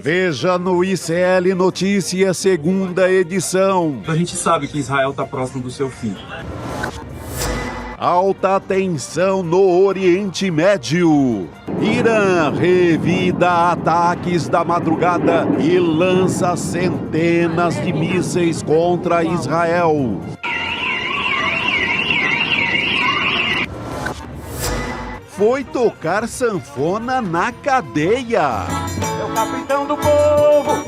Veja no ICL Notícias, segunda edição. A gente sabe que Israel está próximo do seu fim. Alta tensão no Oriente Médio. Irã revida ataques da madrugada e lança centenas de mísseis contra Israel. Foi tocar sanfona na cadeia. É o capitão do povo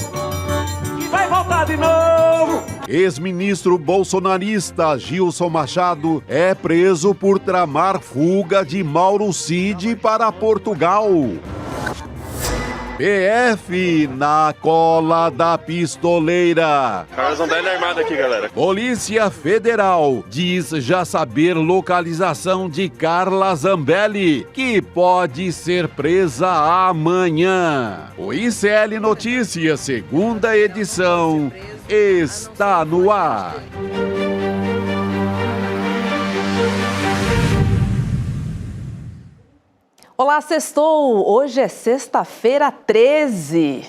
que vai voltar de novo. Ex-ministro bolsonarista Gilson Machado é preso por tramar fuga de Mauro Cid para Portugal. PF na cola da pistoleira. Carla Zambelli armado aqui, galera. Polícia Federal diz já saber localização de Carla Zambelli, que pode ser presa amanhã. O ICL Notícias, segunda edição, está no ar. Olá, sextou! Hoje é sexta-feira 13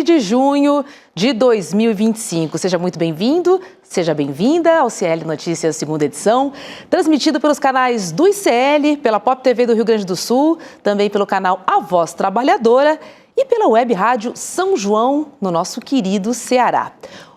de junho de 2025. Seja muito bem-vindo, seja bem-vinda ao ICL Notícias, segunda edição, transmitido pelos canais do ICL, pela Pop TV do Rio Grande do Sul, também pelo canal A Voz Trabalhadora e pela web rádio São João, no nosso querido Ceará.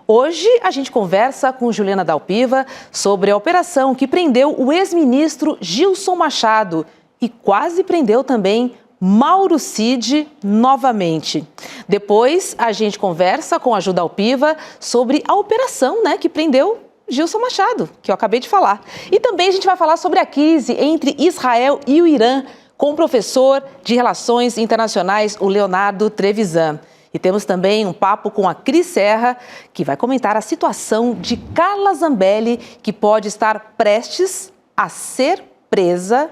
Hoje a gente conversa com Juliana Dalpiva sobre a operação que prendeu o ex-ministro Gilson Machado e quase prendeu também Mauro Cid novamente. Depois a gente conversa com a Ju Dalpiva sobre a operação, que prendeu Gilson Machado, que eu acabei de falar. E também a gente vai falar sobre a crise entre Israel e o Irã com o professor de Relações Internacionais, o Leonardo Trevisan. E temos também um papo com a Cris Serra, que vai comentar a situação de Carla Zambelli, que pode estar prestes a ser presa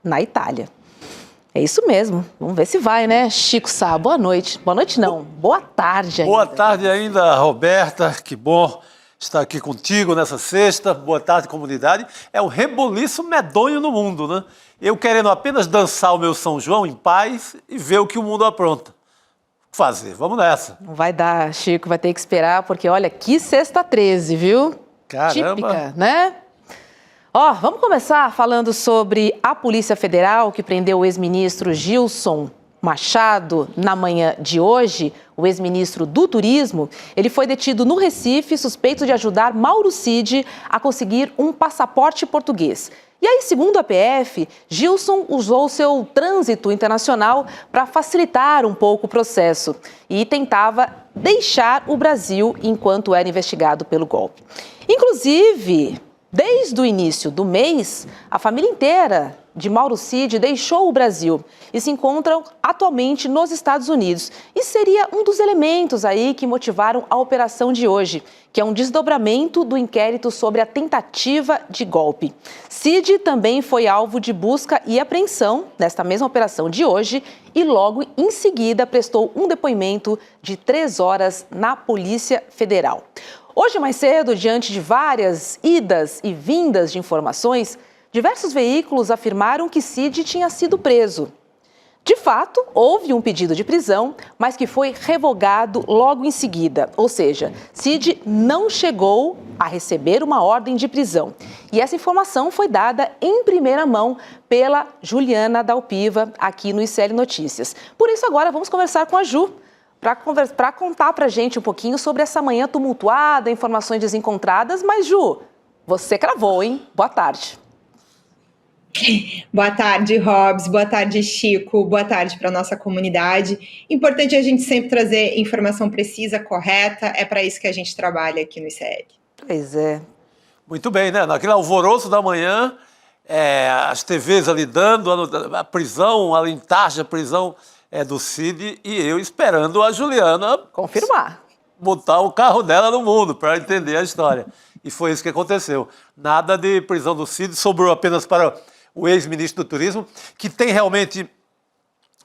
na Itália. É isso mesmo. Vamos ver se vai, né? Chico Sá, boa noite. Boa noite não, boa tarde ainda. Boa tarde ainda, Roberta. Que bom estar aqui contigo nessa sexta. Boa tarde, comunidade. É um reboliço medonho no mundo, né? Eu querendo apenas dançar o meu São João em paz e ver o que o mundo apronta. O que fazer? Vamos nessa. Não vai dar, Chico, vai ter que esperar, porque olha, que sexta 13, viu? Caramba. Típica, né? Vamos começar falando sobre a Polícia Federal, que prendeu o ex-ministro Gilson Machado na manhã de hoje, o ex-ministro do Turismo. Ele foi detido no Recife, suspeito de ajudar Mauro Cid a conseguir um passaporte português. E aí, segundo a PF, Gilson usou seu trânsito internacional para facilitar um pouco o processo e tentava deixar o Brasil enquanto era investigado pelo golpe. Inclusive, desde o início do mês, a família inteira de Mauro Cid deixou o Brasil e se encontram atualmente nos Estados Unidos. E seria um dos elementos aí que motivaram a operação de hoje, que é um desdobramento do inquérito sobre a tentativa de golpe. Cid também foi alvo de busca e apreensão nesta mesma operação de hoje e logo em seguida prestou um depoimento de 3 horas na Polícia Federal. Hoje, mais cedo, diante de várias idas e vindas de informações, diversos veículos afirmaram que Cid tinha sido preso. De fato, houve um pedido de prisão, mas que foi revogado logo em seguida. Ou seja, Cid não chegou a receber uma ordem de prisão. E essa informação foi dada em primeira mão pela Juliana Dalpiva, aqui no ICL Notícias. Por isso, agora vamos conversar com a Ju, para contar para a gente um pouquinho sobre essa manhã tumultuada, informações desencontradas. Mas, Ju, você cravou, hein? Boa tarde. Boa tarde, Robs. Boa tarde, Chico. Boa tarde para a nossa comunidade. Importante a gente sempre trazer informação precisa, correta. É para isso que a gente trabalha aqui no ICL. Pois é. Muito bem, né? Naquele alvoroço da manhã, as TVs ali dando a prisão, a lintarja, a prisão do Cid, e eu esperando a Juliana confirmar, botar o carro dela no mundo para entender a história. E foi isso que aconteceu. Nada de prisão do Cid, sobrou apenas para o ex-ministro do Turismo, que tem realmente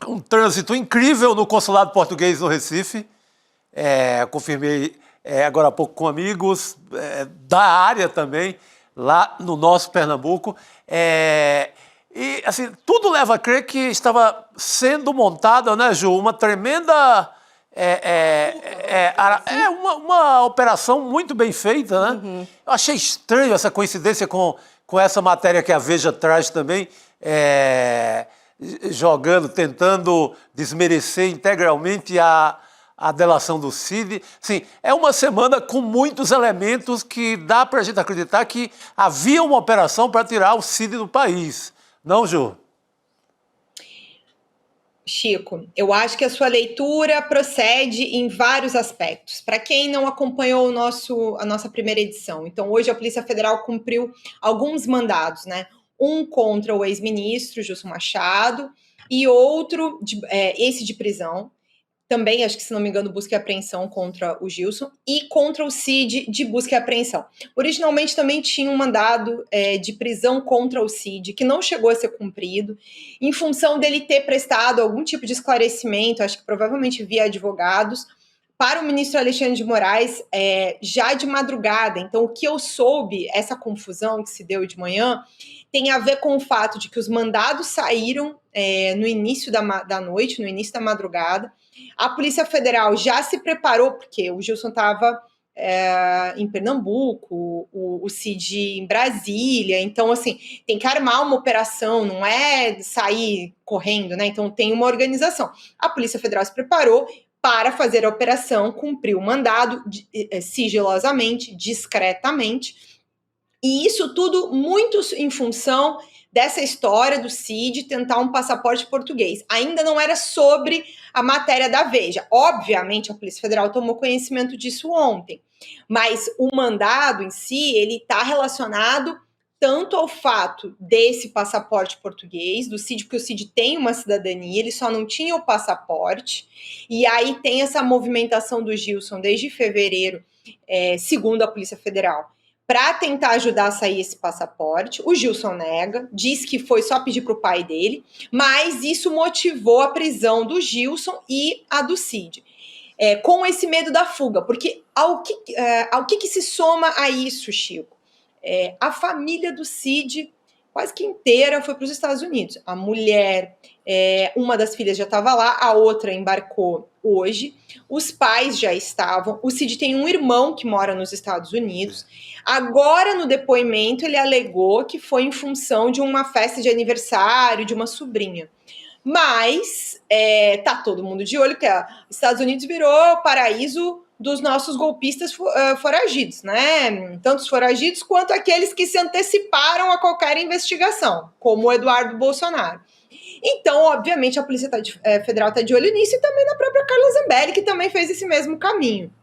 um trânsito incrível no consulado português no Recife. Confirmei agora há pouco com amigos da área também, lá no nosso Pernambuco. E, assim, tudo leva a crer que estava sendo montada, né, Ju, uma tremenda É uma operação muito bem feita, né? Eu achei estranho essa coincidência com essa matéria que a Veja traz também, tentando desmerecer integralmente a delação do Cid. Sim, é uma semana com muitos elementos que dá para a gente acreditar que havia uma operação para tirar o Cid do país. Não, Ju? Chico, eu acho que a sua leitura procede em vários aspectos. Para quem não acompanhou a nossa primeira edição, então hoje a Polícia Federal cumpriu alguns mandados, né? Um contra o ex-ministro Gilson Machado e outro, esse de prisão, também, acho que se não me engano, busca e apreensão contra o Gilson e contra o Cid de busca e apreensão. Originalmente também tinha um mandado de prisão contra o Cid, que não chegou a ser cumprido, em função dele ter prestado algum tipo de esclarecimento, acho que provavelmente via advogados, para o ministro Alexandre de Moraes já de madrugada. Então, o que eu soube, essa confusão que se deu de manhã, tem a ver com o fato de que os mandados saíram no início da noite, no início da madrugada. A Polícia Federal já se preparou, porque o Gilson estava em Pernambuco, o Cid em Brasília, então, assim, tem que armar uma operação, não é sair correndo, né? Então, tem uma organização. A Polícia Federal se preparou para fazer a operação, cumprir o mandado sigilosamente, discretamente, e isso tudo muito em função dessa história do Cid tentar um passaporte português. Ainda não era sobre a matéria da Veja. Obviamente, a Polícia Federal tomou conhecimento disso ontem, mas o mandado em si, ele está relacionado tanto ao fato desse passaporte português, do Cid, porque o Cid tem uma cidadania, ele só não tinha o passaporte, e aí tem essa movimentação do Gilson desde fevereiro, segundo a Polícia Federal, para tentar ajudar a sair esse passaporte. O Gilson nega, diz que foi só pedir para o pai dele, mas isso motivou a prisão do Gilson e a do Cid, com esse medo da fuga, porque ao que se soma a isso, Chico? A família do Cid quase que inteira foi para os Estados Unidos. A mulher, uma das filhas já estava lá, a outra embarcou hoje. Os pais já estavam. O Cid tem um irmão que mora nos Estados Unidos. Agora, no depoimento, ele alegou que foi em função de uma festa de aniversário de uma sobrinha. Mas tá todo mundo de olho, que os Estados Unidos virou o paraíso dos nossos golpistas foragidos, né? Tanto os foragidos quanto aqueles que se anteciparam a qualquer investigação, como o Eduardo Bolsonaro. Então, obviamente, a Polícia Federal está de olho nisso e também na própria Carla Zambelli, que também fez esse mesmo caminho.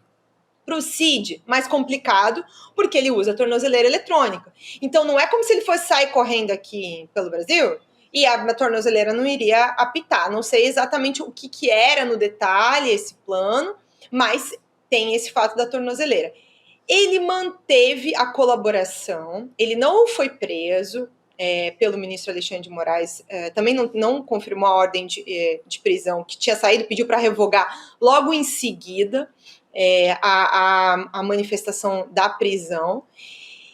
Para o Cid, mais complicado, porque ele usa a tornozeleira eletrônica. Então, não é como se ele fosse sair correndo aqui pelo Brasil e a tornozeleira não iria apitar. Não sei exatamente o que era no detalhe esse plano, mas tem esse fato da tornozeleira. Ele manteve a colaboração, ele não foi preso pelo ministro Alexandre de Moraes, também não confirmou a ordem de prisão que tinha saído, pediu para revogar logo em seguida a manifestação da prisão.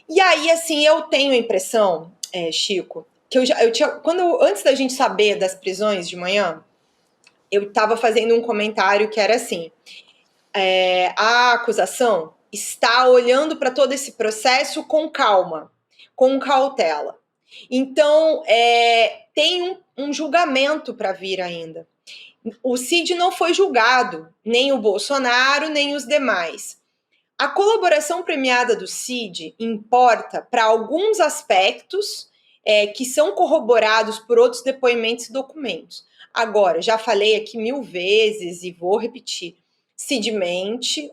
E aí, assim, eu tenho a impressão, Chico, que antes da gente saber das prisões de manhã, eu estava fazendo um comentário que era assim: a acusação está olhando para todo esse processo com calma, com cautela. Então, tem um julgamento para vir ainda. O Cid não foi julgado, nem o Bolsonaro, nem os demais. A colaboração premiada do Cid importa para alguns aspectos que são corroborados por outros depoimentos e documentos. Agora, já falei aqui 1000 vezes e vou repetir.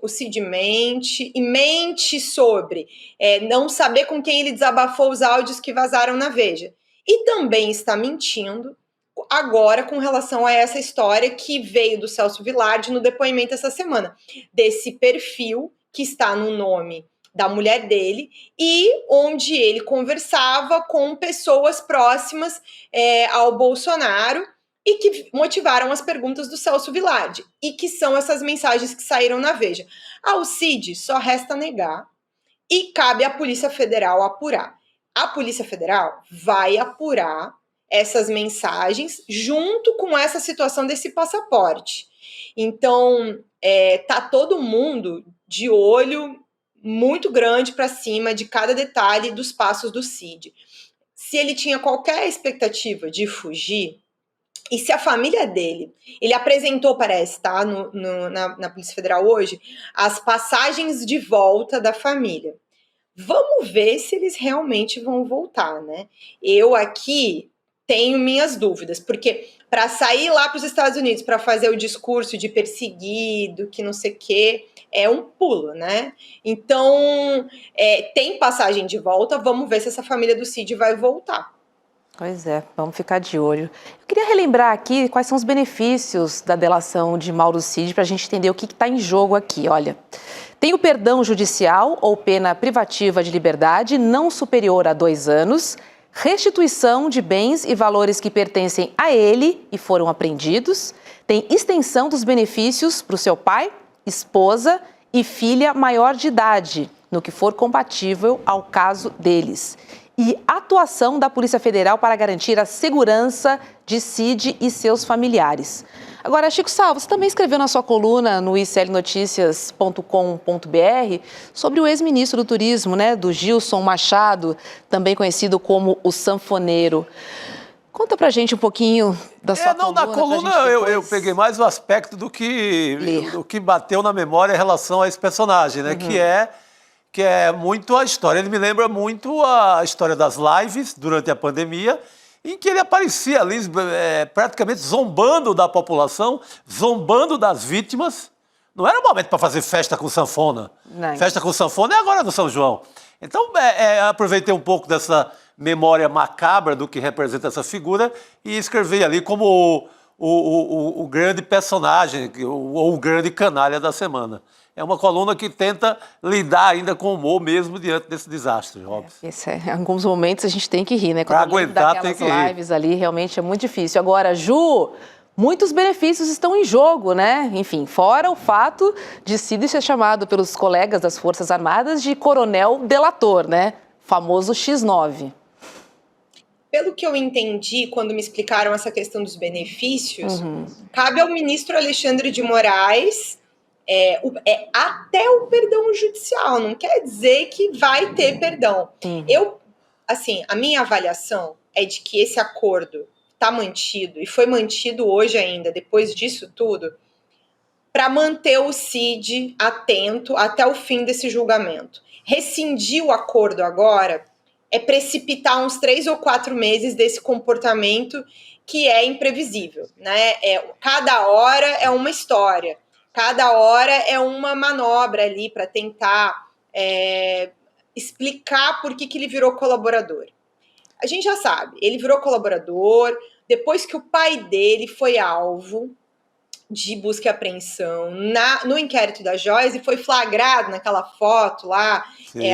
O Cid mente e mente sobre não saber com quem ele desabafou os áudios que vazaram na Veja. E também está mentindo agora com relação a essa história que veio do Celso Vilardi no depoimento essa semana, desse perfil que está no nome da mulher dele e onde ele conversava com pessoas próximas ao Bolsonaro e que motivaram as perguntas do Celso Vilardi, e que são essas mensagens que saíram na Veja. Ao Cid só resta negar e cabe à Polícia Federal apurar. A Polícia Federal vai apurar essas mensagens junto com essa situação desse passaporte. Então, tá todo mundo de olho muito grande para cima de cada detalhe dos passos do Cid. Se ele tinha qualquer expectativa de fugir, e se a família dele, ele apresentou, parece, tá, na Polícia Federal hoje, as passagens de volta da família. Vamos ver se eles realmente vão voltar, né? Eu aqui tenho minhas dúvidas, porque para sair lá para os Estados Unidos para fazer o discurso de perseguido, que não sei o quê, é um pulo, né? Então, tem passagem de volta, vamos ver se essa família do Cid vai voltar. Pois é, vamos ficar de olho. Eu queria relembrar aqui quais são os benefícios da delação de Mauro Cid para a gente entender o que está em jogo aqui. Olha, tem o perdão judicial ou pena privativa de liberdade não superior a 2 anos, restituição de bens e valores que pertencem a ele e foram apreendidos, tem extensão dos benefícios para o seu pai, esposa e filha maior de idade, no que for compatível ao caso deles. E atuação da Polícia Federal para garantir a segurança de Cid e seus familiares. Agora, Chico Sá, você também escreveu na sua coluna no iclnoticias.com.br sobre o ex-ministro do Turismo, né, do Gilson Machado, também conhecido como o Sanfoneiro. Conta pra gente um pouquinho da sua coluna. Na coluna eu peguei mais o aspecto do que bateu na memória em relação a esse personagem, né, que é muito a história. Ele me lembra muito a história das lives durante a pandemia, em que ele aparecia ali praticamente zombando da população, zombando das vítimas. Não era um momento para fazer festa com sanfona. Não. Festa com sanfona é agora no São João. Então, aproveitei um pouco dessa memória macabra do que representa essa figura e escrevi ali como o grande personagem, ou o grande canalha da semana. É uma coluna que tenta lidar ainda com o humor mesmo diante desse desastre, Robson. Em alguns momentos a gente tem que rir, né? Para aguentar tem que rir. Lives ali realmente é muito difícil. Agora, Ju, muitos benefícios estão em jogo, né? Enfim, fora o fato de Cid ser chamado pelos colegas das Forças Armadas de coronel delator, né? Famoso X9. Pelo que eu entendi, quando me explicaram essa questão dos benefícios, cabe ao ministro Alexandre de Moraes até o perdão judicial, não quer dizer que vai ter perdão. A minha avaliação é de que esse acordo está mantido, e foi mantido hoje ainda, depois disso tudo, para manter o Cid atento até o fim desse julgamento. Rescindir o acordo agora é precipitar uns 3 ou 4 meses desse comportamento que é imprevisível, né? Cada hora é uma história. Cada hora é uma manobra ali para tentar explicar por que ele virou colaborador. A gente já sabe, ele virou colaborador depois que o pai dele foi alvo de busca e apreensão no inquérito da Joyce e foi flagrado naquela foto lá,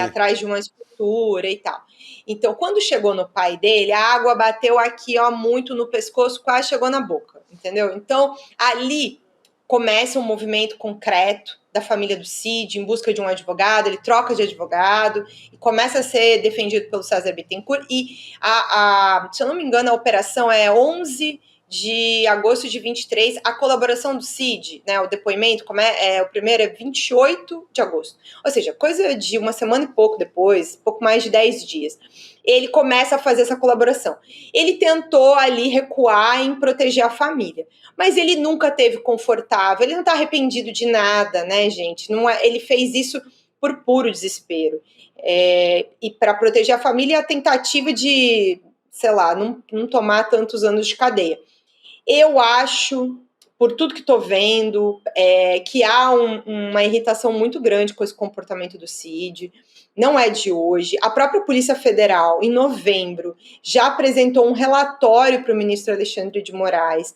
atrás de uma escultura e tal. Então, quando chegou no pai dele, a água bateu aqui, muito no pescoço, quase chegou na boca, entendeu? Então, ali começa um movimento concreto da família do Cid em busca de um advogado, ele troca de advogado e começa a ser defendido pelo César Bittencourt e, se eu não me engano, a operação é 11 de agosto de 23, a colaboração do Cid, né, o depoimento, o primeiro é 28 de agosto, ou seja, coisa de uma semana e pouco depois, pouco mais de 10 dias, ele começa a fazer essa colaboração. Ele tentou ali recuar em proteger a família, mas ele nunca teve confortável, ele não está arrependido de nada, né, gente, ele fez isso por puro desespero, e para proteger a família, a tentativa de, sei lá, não tomar tantos anos de cadeia. Eu acho, por tudo que estou vendo, que há uma irritação muito grande com esse comportamento do Cid. Não é de hoje. A própria Polícia Federal, em novembro, já apresentou um relatório para o ministro Alexandre de Moraes,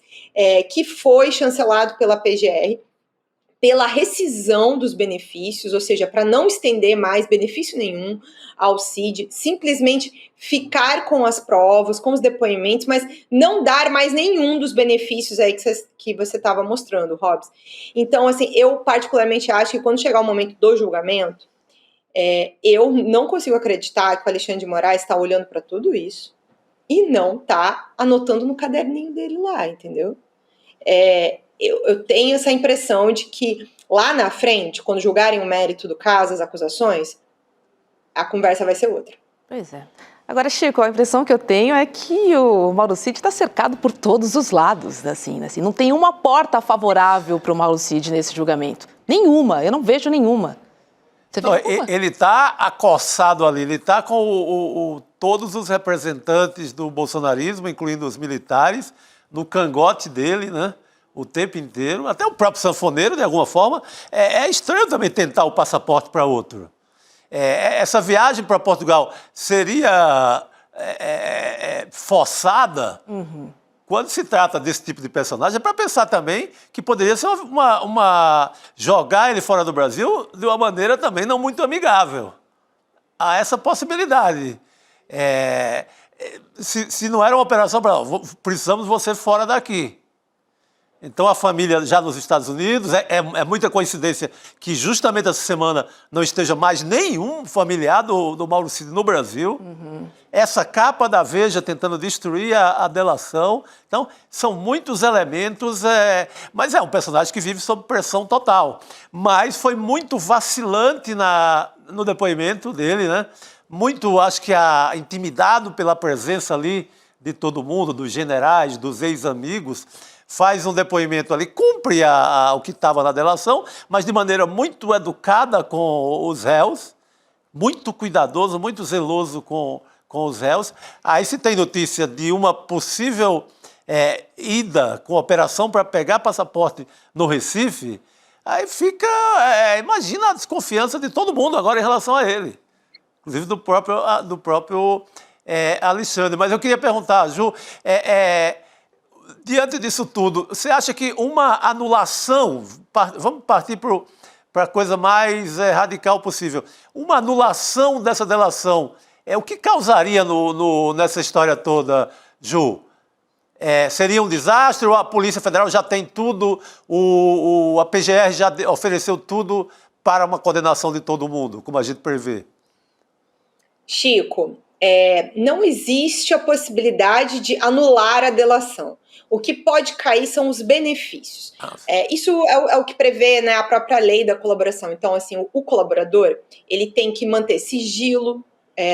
que foi chancelado pela PGR, pela rescisão dos benefícios, ou seja, para não estender mais benefício nenhum ao Cid, simplesmente ficar com as provas, com os depoimentos, mas não dar mais nenhum dos benefícios aí que você estava mostrando, Robson. Então, assim, eu particularmente acho que quando chegar o momento do julgamento, eu não consigo acreditar que o Alexandre de Moraes está olhando para tudo isso e não está anotando no caderninho dele lá, entendeu? Eu tenho essa impressão de que lá na frente, quando julgarem o mérito do caso, as acusações, a conversa vai ser outra. Pois é. Agora, Chico, a impressão que eu tenho é que o Mauro Cid está cercado por todos os lados, assim, não tem uma porta favorável para o Mauro Cid nesse julgamento. Nenhuma, eu não vejo nenhuma. Você vê alguma? Ele está acossado ali, ele está com todos os representantes do bolsonarismo, incluindo os militares, no cangote dele, né? O tempo inteiro, até o próprio sanfoneiro, de alguma forma. É estranho também tentar o passaporte para outro. Essa viagem para Portugal seria forçada quando se trata desse tipo de personagem. É para pensar também que poderia ser jogar ele fora do Brasil de uma maneira também não muito amigável. Há essa possibilidade. Se não era uma operação para precisamos você fora daqui. Então a família já nos Estados Unidos, é muita coincidência que justamente essa semana não esteja mais nenhum familiar do Mauro Cid no Brasil. Essa capa da Veja tentando destruir a delação. Então são muitos elementos, mas é um personagem que vive sob pressão total. Mas foi muito vacilante no depoimento dele, né? Muito, acho que intimidado pela presença ali de todo mundo, dos generais, dos ex-amigos, faz um depoimento ali, cumpre o que estava na delação, mas de maneira muito educada com os réus, muito cuidadoso, muito zeloso com os réus. Aí se tem notícia de uma possível ida com operação para pegar passaporte no Recife, aí fica, imagina a desconfiança de todo mundo agora em relação a ele, inclusive do próprio Alexandre. Mas eu queria perguntar, Ju, diante disso tudo, você acha que uma anulação, vamos partir para a coisa mais radical possível, uma anulação dessa delação, o que causaria nessa história toda, Ju? Seria um desastre ou a Polícia Federal já tem tudo, a PGR já ofereceu tudo para uma condenação de todo mundo, como a gente prevê? Chico, não existe a possibilidade de anular a delação. O que pode cair são os benefícios. Isso é o que prevê, né, a própria lei da colaboração. Então, assim, o colaborador, ele tem que manter sigilo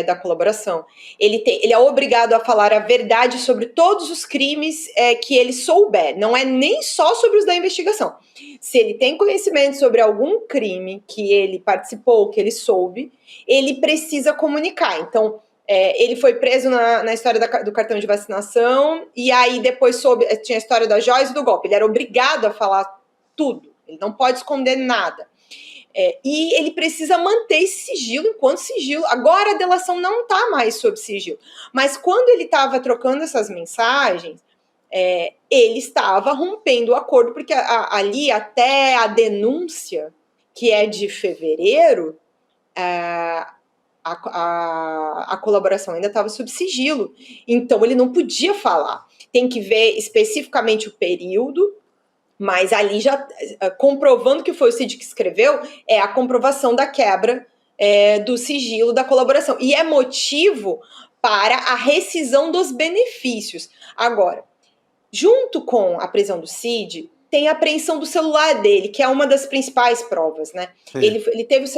da colaboração. Ele é obrigado a falar a verdade sobre todos os crimes que ele souber. Não é nem só sobre os da investigação. Se ele tem conhecimento sobre algum crime que ele participou, que ele soube, ele precisa comunicar. Então, ele foi preso na história do cartão de vacinação, e aí depois tinha a história da Joyce e do golpe. Ele era obrigado a falar tudo, ele não pode esconder nada. E ele precisa manter esse sigilo enquanto sigilo. Agora a delação não está mais sob sigilo. Mas quando ele estava trocando essas mensagens, ele estava rompendo o acordo, porque ali até a denúncia, que é de fevereiro, a colaboração ainda estava sob sigilo, então ele não podia falar. Tem que ver especificamente o período, mas ali já, comprovando que foi o Cid que escreveu, é a comprovação da quebra do sigilo da colaboração. E é motivo para a rescisão dos benefícios. Agora, junto com a prisão do Cid, tem a apreensão do celular dele, que é uma das principais provas, né? Ele teve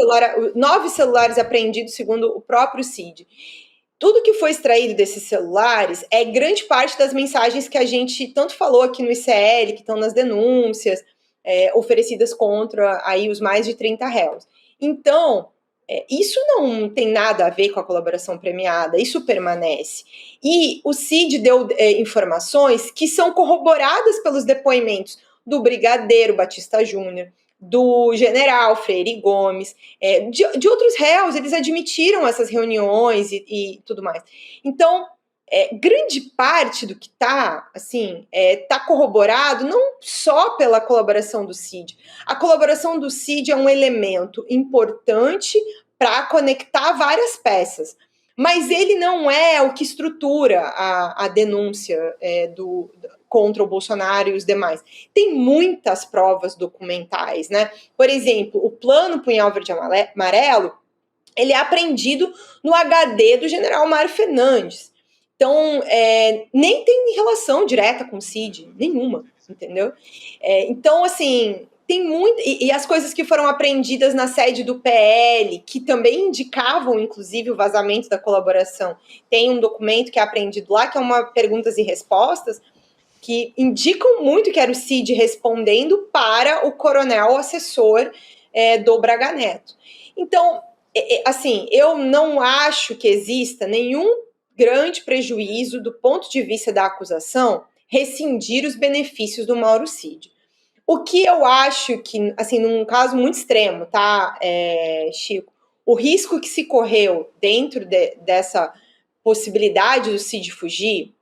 9 celulares apreendidos, segundo o próprio Cid. Tudo que foi extraído desses celulares é grande parte das mensagens que a gente tanto falou aqui no ICL, que estão nas denúncias oferecidas contra aí os mais de 30 réus. Então, isso não tem nada a ver com a colaboração premiada, isso permanece. E o Cid deu informações que são corroboradas pelos depoimentos do Brigadeiro Batista Júnior, do general Freire Gomes, de outros réus. Eles admitiram essas reuniões e tudo mais. Então, grande parte do que está tá corroborado não só pela colaboração do Cid. A colaboração do Cid é um elemento importante para conectar várias peças, mas ele não é o que estrutura a denúncia contra o Bolsonaro e os demais. Tem muitas provas documentais, né? Por exemplo, o plano Punhal Verde Amarelo, ele é apreendido no HD do general Mário Fernandes. Então, nem tem relação direta com o Cid, nenhuma, entendeu? Então, assim, tem muito. E as coisas que foram apreendidas na sede do PL, que também indicavam, inclusive, o vazamento da colaboração. Tem um documento que é apreendido lá, que é uma perguntas e respostas, que indicam muito que era o Cid respondendo para o coronel assessor do Braga Neto. Então, assim, eu não acho que exista nenhum grande prejuízo do ponto de vista da acusação rescindir os benefícios do Mauro Cid. O que eu acho que, assim, num caso muito extremo, tá, Chico, o risco que se correu dentro dessa possibilidade do Cid fugir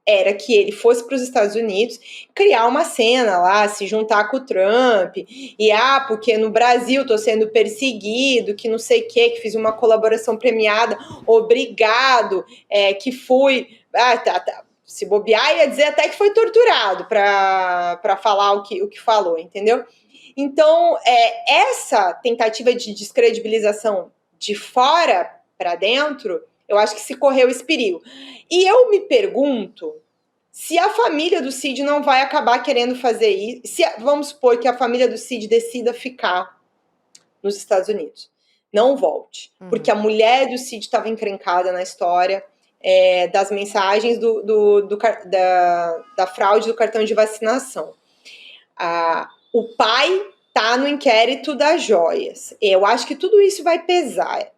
era que ele fosse para os Estados Unidos criar uma cena lá, se juntar com o Trump, e porque no Brasil estou sendo perseguido, que não sei o que fiz uma colaboração premiada, obrigado, que fui... Se bobear, ia dizer até que foi torturado para falar o que falou, entendeu? Então, essa tentativa de descredibilização de fora para dentro, eu acho que se correu esse perigo. E eu me pergunto se a família do Cid não vai acabar querendo fazer isso. Vamos supor que a família do Cid decida ficar nos Estados Unidos. Não volte. Porque a mulher do Cid estava encrencada na história das mensagens da fraude do cartão de vacinação. O pai está no inquérito das joias. Eu acho que tudo isso vai pesar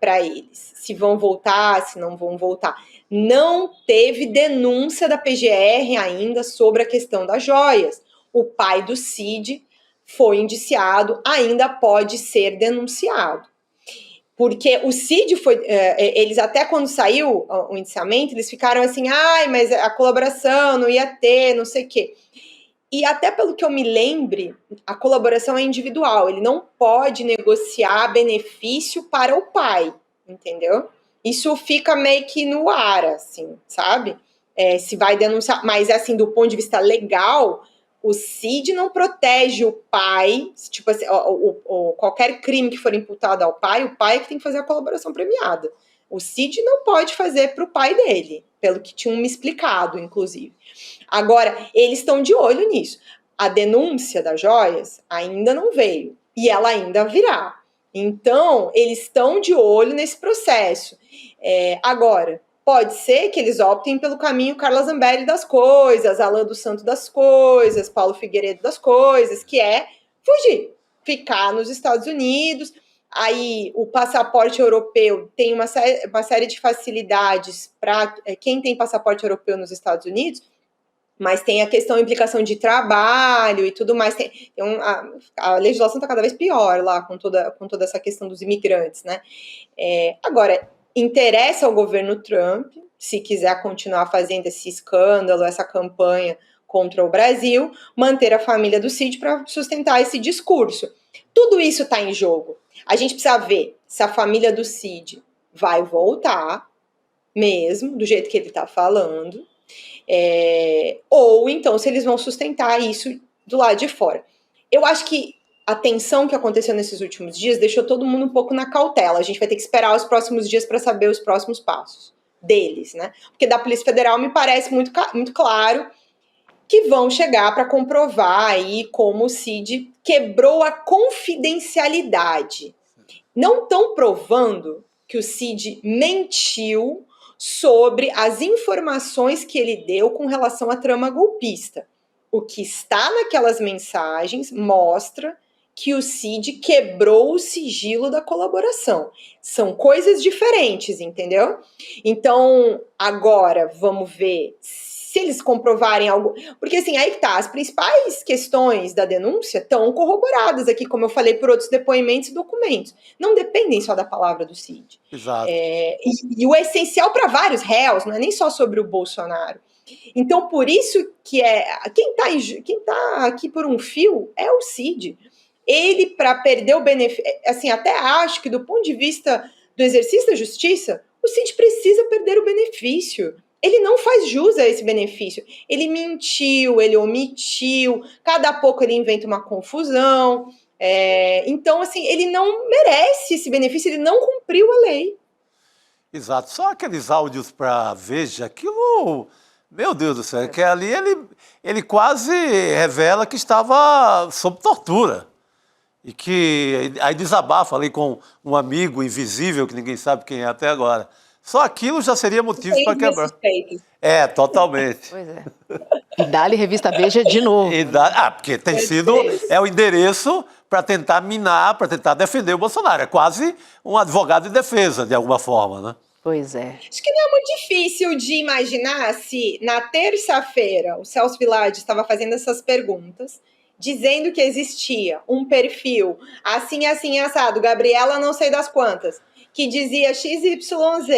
para eles. Se vão voltar, se não vão voltar. Não teve denúncia da PGR ainda sobre a questão das joias. O pai do Cid foi indiciado, ainda pode ser denunciado. Porque o Cid foi... eles até quando saiu o indiciamento, eles ficaram assim, mas a colaboração não ia ter, não sei o quê. E até pelo que eu me lembre, a colaboração é individual. Ele não pode negociar benefício para o pai, entendeu? Isso fica meio que no ar, assim, sabe? Se vai denunciar. Mas, assim, do ponto de vista legal, o Cid não protege o pai. Tipo assim, qualquer crime que for imputado ao pai, o pai é que tem que fazer a colaboração premiada. O Cid não pode fazer para o pai dele, pelo que tinham me explicado, inclusive. Agora, eles estão de olho nisso. A denúncia das joias ainda não veio. E ela ainda virá. Então, eles estão de olho nesse processo. Agora, pode ser que eles optem pelo caminho Carla Zambelli das coisas, Alan dos Santos das coisas, Paulo Figueiredo das coisas, que é fugir, ficar nos Estados Unidos. Aí o passaporte europeu tem uma série de facilidades para quem tem passaporte europeu nos Estados Unidos, mas tem a questão da implicação de trabalho e tudo mais. A legislação está cada vez pior lá com toda essa questão dos imigrantes, né? Agora, interessa ao governo Trump, se quiser continuar fazendo esse escândalo, essa campanha contra o Brasil, manter a família do Cid para sustentar esse discurso. Tudo isso está em jogo. A gente precisa ver se a família do Cid vai voltar, mesmo, do jeito que ele está falando, ou então se eles vão sustentar isso do lado de fora. Eu acho que a tensão que aconteceu nesses últimos dias deixou todo mundo um pouco na cautela. A gente vai ter que esperar os próximos dias para saber os próximos passos deles, né? Porque da Polícia Federal me parece muito claro que vão chegar para comprovar aí como o Cid quebrou a confidencialidade. Não estão provando que o Cid mentiu sobre as informações que ele deu com relação à trama golpista. O que está naquelas mensagens mostra que o Cid quebrou o sigilo da colaboração. São coisas diferentes, entendeu? Então, agora, vamos ver se eles comprovarem algo... Porque, assim, aí que tá, as principais questões da denúncia estão corroboradas aqui, como eu falei, por outros depoimentos e documentos. Não dependem só da palavra do Cid. Exato. E o essencial para vários réus, não é nem só sobre o Bolsonaro. Então, por isso que quem tá aqui por um fio é o Cid. Ele, para perder o benefício... Assim, até acho que do ponto de vista do exercício da justiça, o Cid precisa perder o benefício. Ele não faz jus a esse benefício. Ele mentiu, ele omitiu, cada pouco ele inventa uma confusão. Então, assim, ele não merece esse benefício, ele não cumpriu a lei. Exato. Só aqueles áudios para Veja, aquilo Meu Deus do céu, que ali ele quase revela que estava sob tortura. E que aí desabafa ali com um amigo invisível, que ninguém sabe quem é até agora. Só aquilo já seria motivo para quebrar. Totalmente. Pois é. E dá-lhe Revista Veja de novo. Porque tem sido, o endereço para tentar minar, para tentar defender o Bolsonaro. É quase um advogado de defesa, de alguma forma, né? Pois é. Acho que não é muito difícil de imaginar se na terça-feira o Celso Villardi estava fazendo essas perguntas, dizendo que existia um perfil assim, assim, assado, Gabriela não sei das quantas, que dizia XYZ,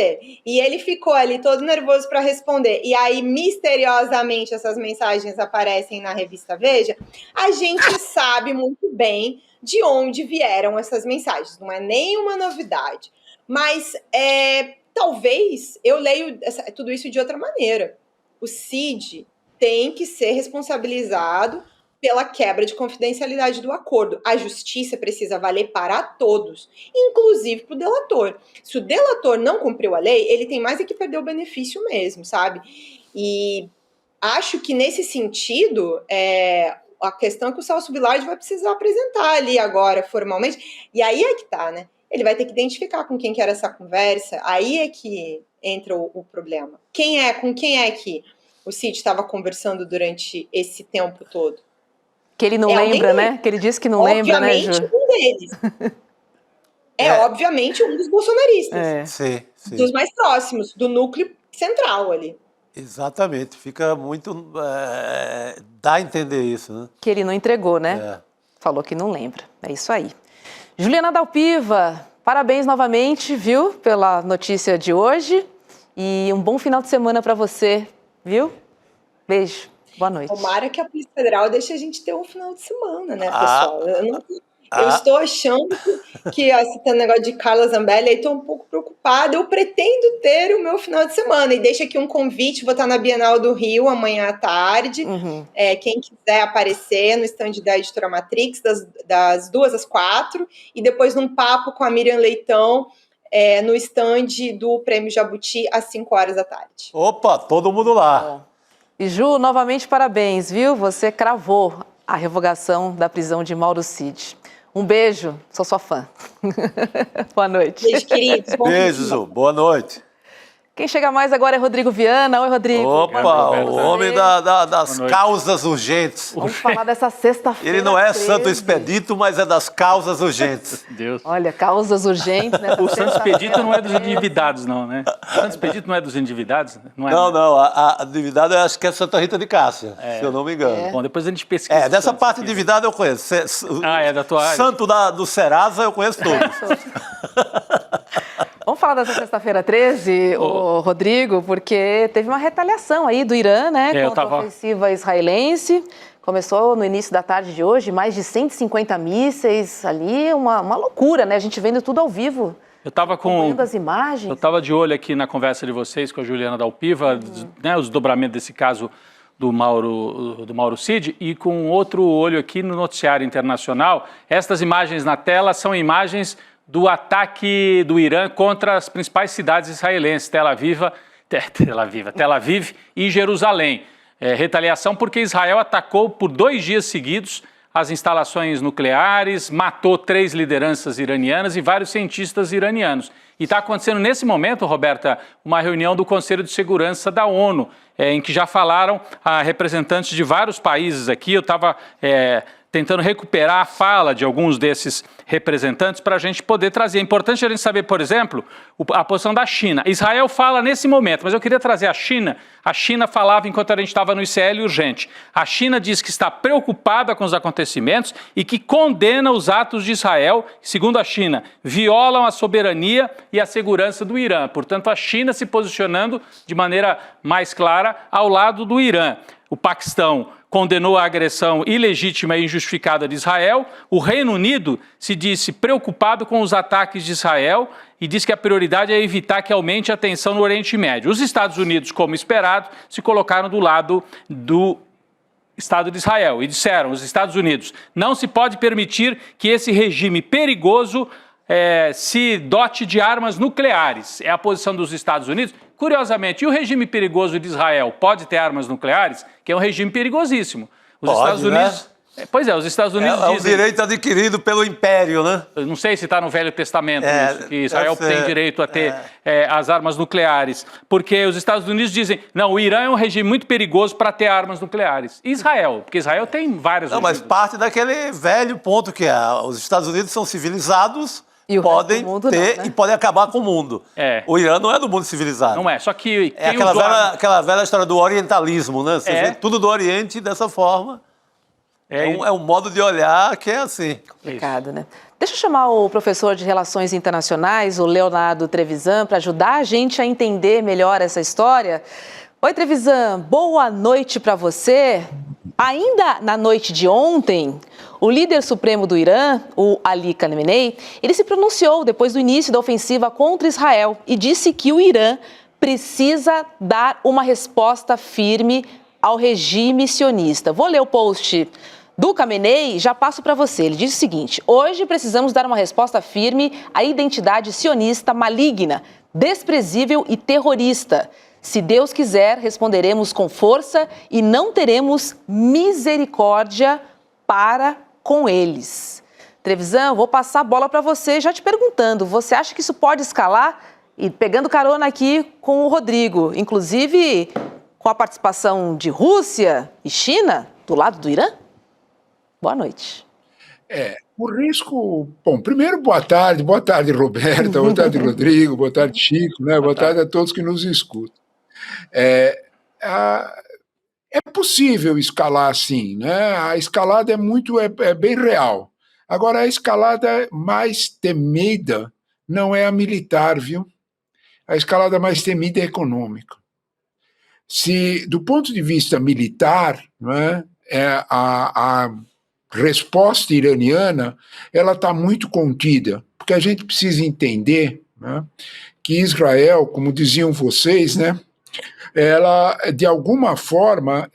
e ele ficou ali todo nervoso para responder, e aí misteriosamente essas mensagens aparecem na revista Veja, a gente sabe muito bem de onde vieram essas mensagens, não é nenhuma novidade, mas talvez eu leio tudo isso de outra maneira. O Cid tem que ser responsabilizado pela quebra de confidencialidade do acordo. A justiça precisa valer para todos, inclusive para o delator. Se o delator não cumpriu a lei, ele tem mais é que perder o benefício mesmo, sabe? E acho que nesse sentido, a questão é que o Celso Villardi vai precisar apresentar ali agora, formalmente, e aí é que tá, né? Ele vai ter que identificar com quem que era essa conversa, aí é que entra o problema. Com quem é que o Cid estava conversando durante esse tempo todo? Que ele não lembra, né? Que ele disse que não lembra, né, Ju? Obviamente um deles. Obviamente um dos bolsonaristas. Sim. Dos mais próximos, do núcleo central ali. Exatamente. Fica muito... dá a entender isso, né? Que ele não entregou, né? Falou que não lembra. É isso aí. Juliana Dalpiva, parabéns novamente, viu? Pela notícia de hoje. E um bom final de semana para você, viu? Beijo. Boa noite. Tomara que a Polícia Federal deixe a gente ter um final de semana, né, pessoal? Eu estou achando que citando o negócio de Carla Zambelli, aí estou um pouco preocupada. Eu pretendo ter o meu final de semana. E deixa aqui um convite, vou estar na Bienal do Rio amanhã à tarde. Quem quiser aparecer no stand da Editora Matrix, das 2 às 4. E depois num papo com a Miriam Leitão, no stand do Prêmio Jabuti, às 5 horas da tarde. Opa, todo mundo lá. E Ju, novamente parabéns, viu? Você cravou a revogação da prisão de Mauro Cid. Um beijo, sou sua fã. Boa noite. Beijo, queridos. Beijo, Ju. Boa noite. Quem chega mais agora é Rodrigo Viana. Oi, Rodrigo. Opa, o homem das causas urgentes. Vamos falar dessa sexta-feira. Ele não é Santo Expedito, mas é das causas urgentes. Deus. Olha, causas urgentes. O Santo Expedito não é dos endividados, não, né? O Santo Expedito não é dos endividados? Não. A endividada eu acho que é Santa Rita de Cássia, se eu não me engano. Bom, depois a gente pesquisa. Dessa parte endividada eu conheço. É da tua área. Santo do Serasa eu conheço todos. Vamos falar dessa sexta-feira 13, Rodrigo, porque teve uma retaliação aí do Irã, né, contra a ofensiva israelense. Começou no início da tarde de hoje, mais de 150 mísseis ali, uma loucura, né? A gente vendo tudo ao vivo. Eu estava acompanhando as imagens. Eu estava de olho aqui na conversa de vocês com a Juliana Dalpiva, né, os desdobramentos desse caso do Mauro Cid, e com outro olho aqui no noticiário internacional. Estas imagens na tela são imagens do ataque do Irã contra as principais cidades israelenses, Tel Aviv e Jerusalém. Retaliação porque Israel atacou por 2 dias seguidos as instalações nucleares, matou 3 lideranças iranianas e vários cientistas iranianos. E está acontecendo nesse momento, Roberta, uma reunião do Conselho de Segurança da ONU, em que já falaram representantes de vários países aqui. Eu estava tentando recuperar a fala de alguns desses representantes para a gente poder trazer. É importante a gente saber, por exemplo, a posição da China. Israel fala nesse momento, mas eu queria trazer a China. A China falava enquanto a gente estava no ICL urgente. A China diz que está preocupada com os acontecimentos e que condena os atos de Israel, que, segundo a China, violam a soberania e a segurança do Irã. Portanto, a China se posicionando de maneira mais clara ao lado do Irã. O Paquistão condenou a agressão ilegítima e injustificada de Israel. O Reino Unido se disse preocupado com os ataques de Israel e diz que a prioridade é evitar que aumente a tensão no Oriente Médio. Os Estados Unidos, como esperado, se colocaram do lado do Estado de Israel e disseram, os Estados Unidos, não se pode permitir que esse regime perigoso se dote de armas nucleares. É a posição dos Estados Unidos, Curiosamente, e o regime perigoso de Israel pode ter armas nucleares? Que é um regime perigosíssimo. Os Estados Unidos... Né? Pois é, os Estados Unidos dizem... É um direito adquirido pelo Império, né? Eu não sei se está no Velho Testamento isso, que Israel tem direito a ter as armas nucleares. Porque os Estados Unidos dizem, não, o Irã é um regime muito perigoso para ter armas nucleares. E Israel, porque Israel tem várias... Não, mas parte daquele velho ponto que os Estados Unidos são civilizados... E podem ter né? e podem acabar com o mundo. O Irã não é do mundo civilizado. Não é, só que... É aquela velha história do orientalismo, né? Você vê tudo do Oriente dessa forma. É um modo de olhar que é assim. Complicado, né? Deixa eu chamar o professor de Relações Internacionais, o Leonardo Trevisan, para ajudar a gente a entender melhor essa história. Oi, Trevisan, boa noite para você. Ainda na noite de ontem, o líder supremo do Irã, o Ali Khamenei, ele se pronunciou depois do início da ofensiva contra Israel e disse que o Irã precisa dar uma resposta firme ao regime sionista. Vou ler o post do Khamenei, já passo para você. Ele diz o seguinte: hoje precisamos dar uma resposta firme à identidade sionista maligna, desprezível e terrorista. Se Deus quiser, responderemos com força e não teremos misericórdia para com eles. Trevisan, vou passar a bola para você, já te perguntando, você acha que isso pode escalar? E pegando carona aqui com o Rodrigo, inclusive com a participação de Rússia e China do lado do Irã? Boa noite. O risco... Bom, primeiro, boa tarde Roberta, boa tarde Rodrigo, boa tarde Chico, né? Boa tarde a todos que nos escutam. É possível escalar assim, né? A escalada é bem real. Agora, a escalada mais temida não é a militar, viu? A escalada mais temida é a econômica. Se, do ponto de vista militar, né, a resposta iraniana ela está muito contida, porque a gente precisa entender, né, que Israel, como diziam vocês, né, ela, de alguma forma,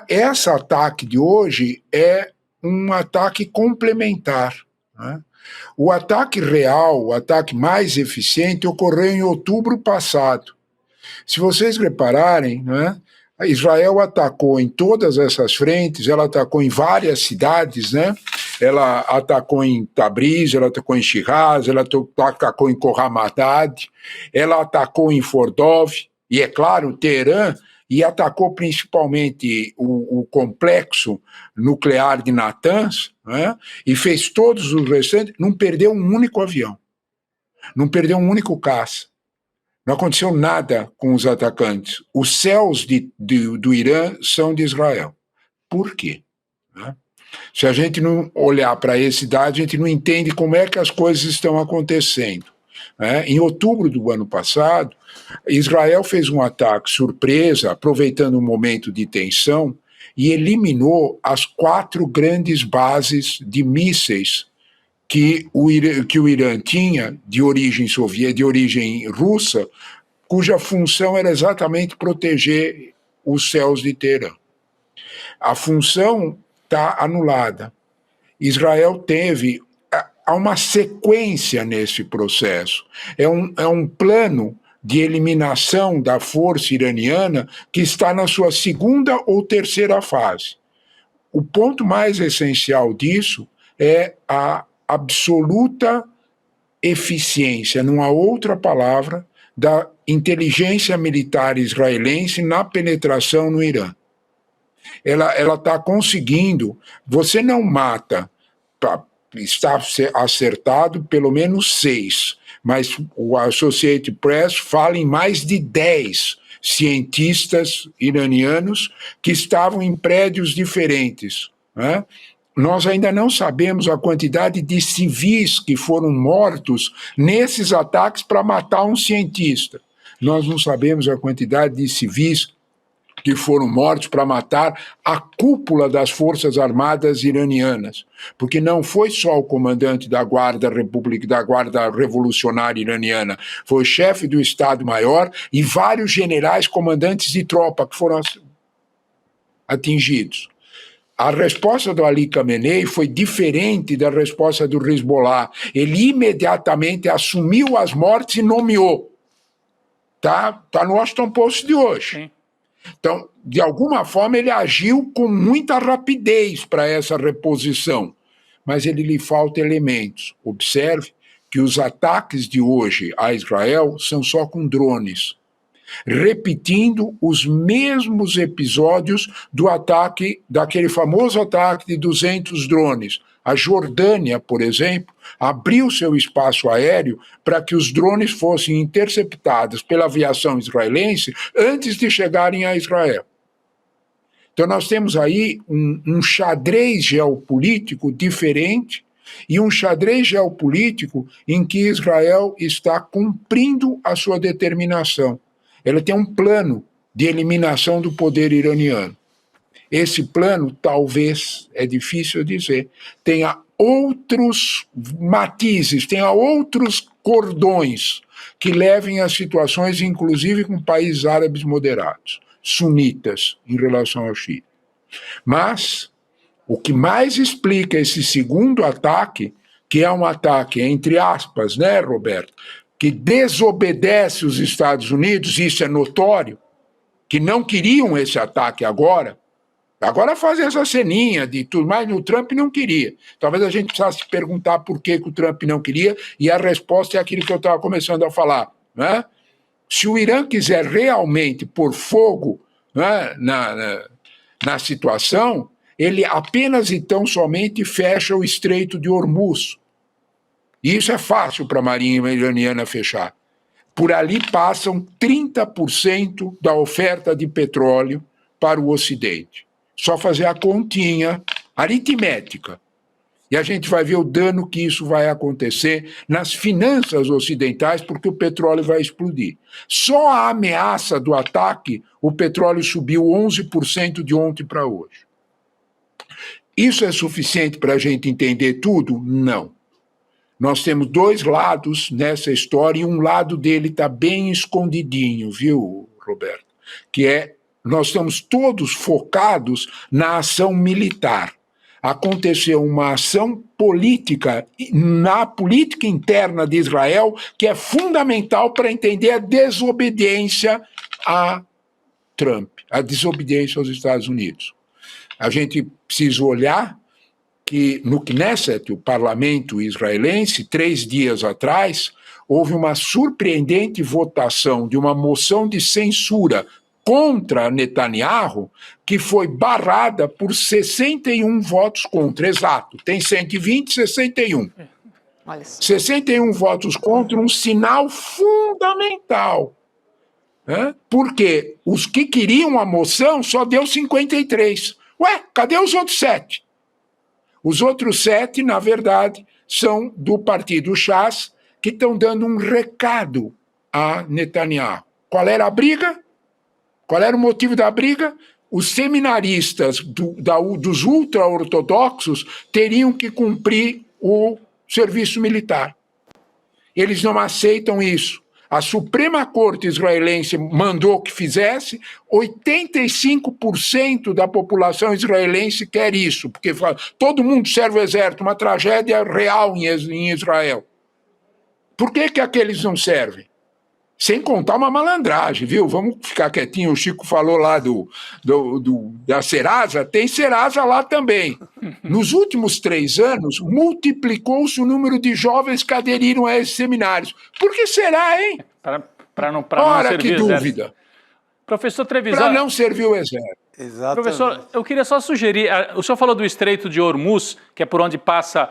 esse ataque de hoje é um ataque complementar, né? O ataque real, o ataque mais eficiente, ocorreu em outubro passado. Se vocês repararem, né, Israel atacou em todas essas frentes, ela atacou em várias cidades, né? Ela atacou em Tabriz, ela atacou em Shiraz, ela atacou em Khorramabad, ela atacou em Fordov, e é claro, Teherã, e atacou principalmente o complexo nuclear de Natanz, né? E fez todos os restantes, não perdeu um único avião, não perdeu um único caça. Não aconteceu nada com os atacantes. Os céus do Irã são de Israel. Por quê? Né? Se a gente não olhar para esse dado, a gente não entende como é que as coisas estão acontecendo. Né? Em outubro do ano passado, Israel fez um ataque surpresa, aproveitando um momento de tensão, e eliminou as 4 grandes bases de mísseis que o Irã tinha de origem soviética, de origem russa, cuja função era exatamente proteger os céus de Teherã. A função está anulada. Israel há uma sequência nesse processo. É um plano de eliminação da força iraniana que está na sua 2ª ou 3ª fase. O ponto mais essencial disso é a absoluta eficiência, não há outra palavra, da inteligência militar israelense na penetração no Irã. Ela está conseguindo, você não mata, está acertado pelo menos 6, mas o Associated Press fala em mais de 10 cientistas iranianos que estavam em prédios diferentes, né? Nós ainda não sabemos a quantidade de civis que foram mortos nesses ataques para matar um cientista. Nós não sabemos a quantidade de civis que foram mortos para matar a cúpula das Forças Armadas iranianas, porque não foi só o comandante da Guarda Revolucionária Iraniana, foi o chefe do Estado-Maior e vários generais comandantes de tropa que foram atingidos. A resposta do Ali Khamenei foi diferente da resposta do Hezbollah. Ele imediatamente assumiu as mortes e nomeou. Tá no Washington Post de hoje. Sim. Então, de alguma forma, ele agiu com muita rapidez para essa reposição, mas ele lhe falta elementos. Observe que os ataques de hoje a Israel são só com drones, repetindo os mesmos episódios do ataque, daquele famoso ataque de 200 drones. A Jordânia, por exemplo, abriu seu espaço aéreo para que os drones fossem interceptados pela aviação israelense antes de chegarem a Israel. Então nós temos aí um xadrez geopolítico diferente e um xadrez geopolítico em que Israel está cumprindo a sua determinação. Ela tem um plano de eliminação do poder iraniano. Esse plano, talvez, é difícil dizer, tenha outros matizes, tenha outros cordões que levem a situações, inclusive com países árabes moderados, sunitas, em relação ao Chile. Mas o que mais explica esse segundo ataque, que é um ataque, entre aspas, né, Roberto, que desobedece os Estados Unidos, isso é notório, que não queriam esse ataque agora fazem essa ceninha de tudo, mas o Trump não queria. Talvez a gente precisasse perguntar por que o Trump não queria, e a resposta é aquilo que eu estava começando a falar, né? Se o Irã quiser realmente pôr fogo, né, na situação, ele apenas e tão somente fecha o Estreito de Hormuz. E isso é fácil para a Marinha iraniana fechar. Por ali passam 30% da oferta de petróleo para o Ocidente. Só fazer a continha aritmética. E a gente vai ver o dano que isso vai acontecer nas finanças ocidentais, porque o petróleo vai explodir. Só a ameaça do ataque, o petróleo subiu 11% de ontem para hoje. Isso é suficiente para a gente entender tudo? Não. Nós temos dois lados nessa história, e um lado dele está bem escondidinho, viu, Roberto? Que é, nós estamos todos focados na ação militar. Aconteceu uma ação política, na política interna de Israel, que é fundamental para entender a desobediência a Trump, a desobediência aos Estados Unidos. A gente precisa olhar que no Knesset, o parlamento israelense, 3 dias atrás, houve uma surpreendente votação de uma moção de censura contra Netanyahu, que foi barrada por 61 votos contra, exato, tem 120, 61. Olha só. 61 votos contra, um sinal fundamental. Né? Porque os que queriam a moção só deu 53. Ué, cadê os outros 7? Os outros 7, na verdade, são do partido Shas, que estão dando um recado a Netanyahu. Qual era a briga? Qual era o motivo da briga? Os seminaristas dos ultra-ortodoxos teriam que cumprir o serviço militar. Eles não aceitam isso. A Suprema Corte israelense mandou que fizesse, 85% da população israelense quer isso, porque todo mundo serve o exército, uma tragédia real em Israel. Por que aqueles não servem? Sem contar uma malandragem, viu? Vamos ficar quietinho, o Chico falou lá da Serasa, tem Serasa lá também. Nos últimos 3 anos, multiplicou-se o número de jovens que aderiram a esses seminários. Por que será, hein? Para não Ora, servir que o dúvida. exército. Professor Trevisan... Para não servir o exército. Exatamente. Professor, eu queria só sugerir, o senhor falou do Estreito de Hormuz, que é por onde passa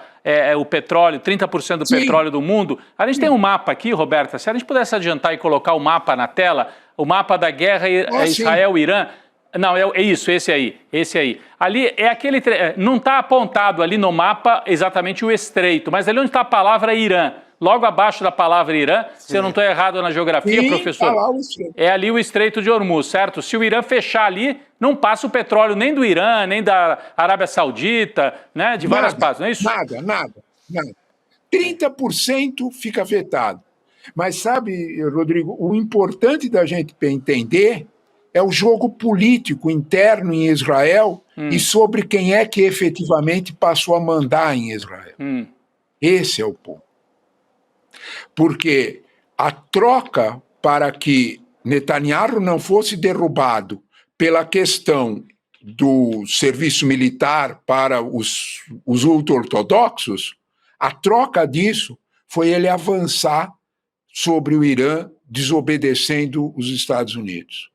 o petróleo, 30% do Sim. petróleo do mundo. A gente tem um mapa aqui, Roberta, se a gente pudesse adiantar e colocar o mapa na tela, o mapa da guerra Israel-Irã. Não, é isso, esse aí. Ali é aquele, não está apontado ali no mapa exatamente o estreito, mas ali onde está a palavra Irã, logo abaixo da palavra Irã, se eu não estou errado na geografia, Sim, professor, tá lá o estreito. é ali o Estreito de Hormuz, certo? Se o Irã fechar ali, não passa o petróleo nem do Irã, nem da Arábia Saudita, né, de várias partes, não é isso? Nada. 30% fica afetado. Mas sabe, Rodrigo, o importante da gente entender é o jogo político interno em Israel e sobre quem é que efetivamente passou a mandar em Israel. Esse é o ponto. Porque a troca para que Netanyahu não fosse derrubado pela questão do serviço militar para os ultra-ortodoxos, a troca disso foi ele avançar sobre o Irã, desobedecendo os Estados Unidos.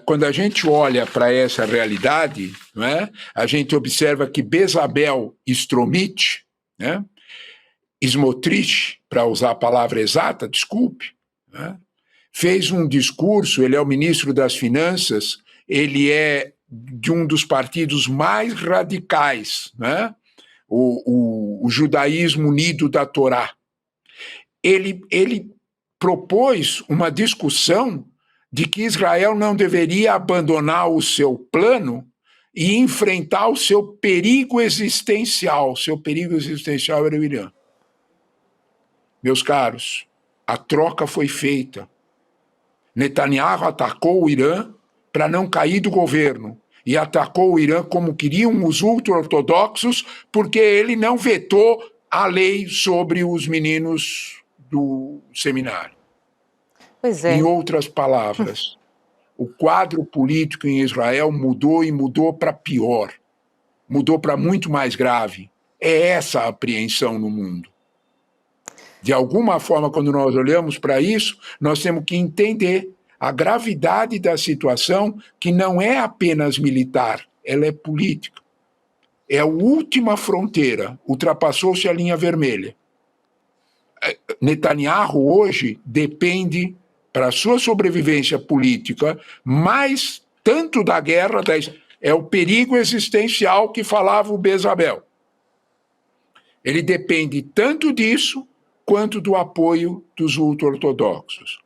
Quando a gente olha para essa realidade, não é, a gente observa que Bezalel Smotrich, né, Smotrich, para usar a palavra exata, desculpe, né, fez um discurso, ele é o ministro das Finanças, ele é de um dos partidos mais radicais, né, o judaísmo unido da Torá. Ele propôs uma discussão de que Israel não deveria abandonar o seu plano e enfrentar o seu perigo existencial. Seu perigo existencial era o Irã. Meus caros, a troca foi feita. Netanyahu atacou o Irã para não cair do governo e atacou o Irã como queriam os ultra-ortodoxos porque ele não vetou a lei sobre os meninos do seminário. Pois é. Em outras palavras, o quadro político em Israel mudou e mudou para pior. Mudou para muito mais grave. É essa a apreensão no mundo. De alguma forma, quando nós olhamos para isso, nós temos que entender a gravidade da situação, que não é apenas militar, ela é política. É a última fronteira, ultrapassou-se a linha vermelha. Netanyahu hoje depende, para a sua sobrevivência política, mais tanto da guerra, é o perigo existencial que falava o Bezalel. Ele depende tanto disso, quanto do apoio dos ultra-ortodoxos.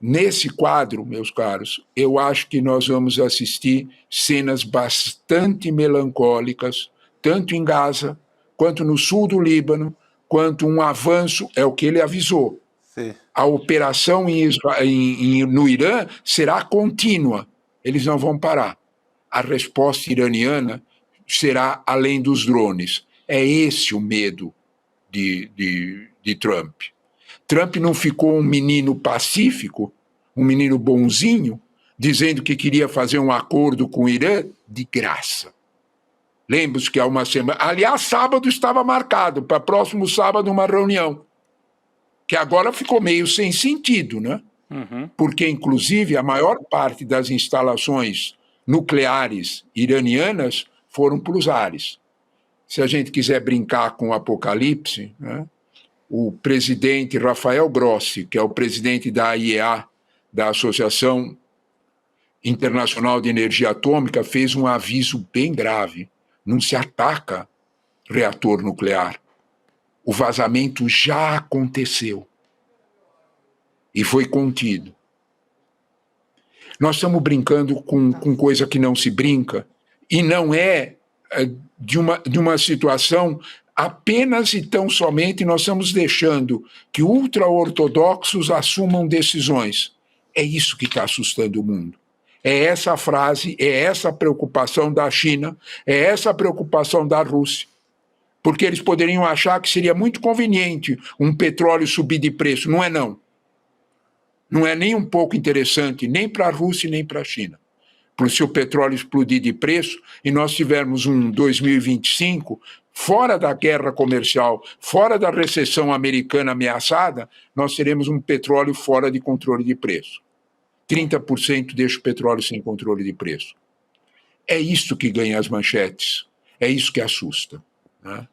Nesse quadro, meus caros, eu acho que nós vamos assistir cenas bastante melancólicas, tanto em Gaza, quanto no sul do Líbano, quanto um avanço, é o que ele avisou. Sim. A operação no Irã será contínua, eles não vão parar. A resposta iraniana será além dos drones. É esse o medo de Trump. Trump não ficou um menino pacífico, um menino bonzinho, dizendo que queria fazer um acordo com o Irã de graça. Lembre-se que há uma semana... Aliás, sábado estava marcado, para próximo sábado, uma reunião, que agora ficou meio sem sentido, né? Uhum. Porque, inclusive, a maior parte das instalações nucleares iranianas foram para os ares. Se a gente quiser brincar com o apocalipse, né, o presidente Rafael Grossi, que é o presidente da AIEA, da Associação Internacional de Energia Atômica, fez um aviso bem grave. Não se ataca reator nuclear. O vazamento já aconteceu e foi contido. Nós estamos brincando com coisa que não se brinca, e não é de uma situação apenas e tão somente nós estamos deixando que ultra-ortodoxos assumam decisões. É isso que está assustando o mundo. É essa a frase, é essa a preocupação da China, é essa a preocupação da Rússia. Porque eles poderiam achar que seria muito conveniente um petróleo subir de preço. Não é não. Não é nem um pouco interessante, nem para a Rússia nem para a China. Porque se o petróleo explodir de preço e nós tivermos um 2025 fora da guerra comercial, fora da recessão americana ameaçada, nós teremos um petróleo fora de controle de preço. 30% deixa o petróleo sem controle de preço. É isso que ganha as manchetes. É isso que assusta, né?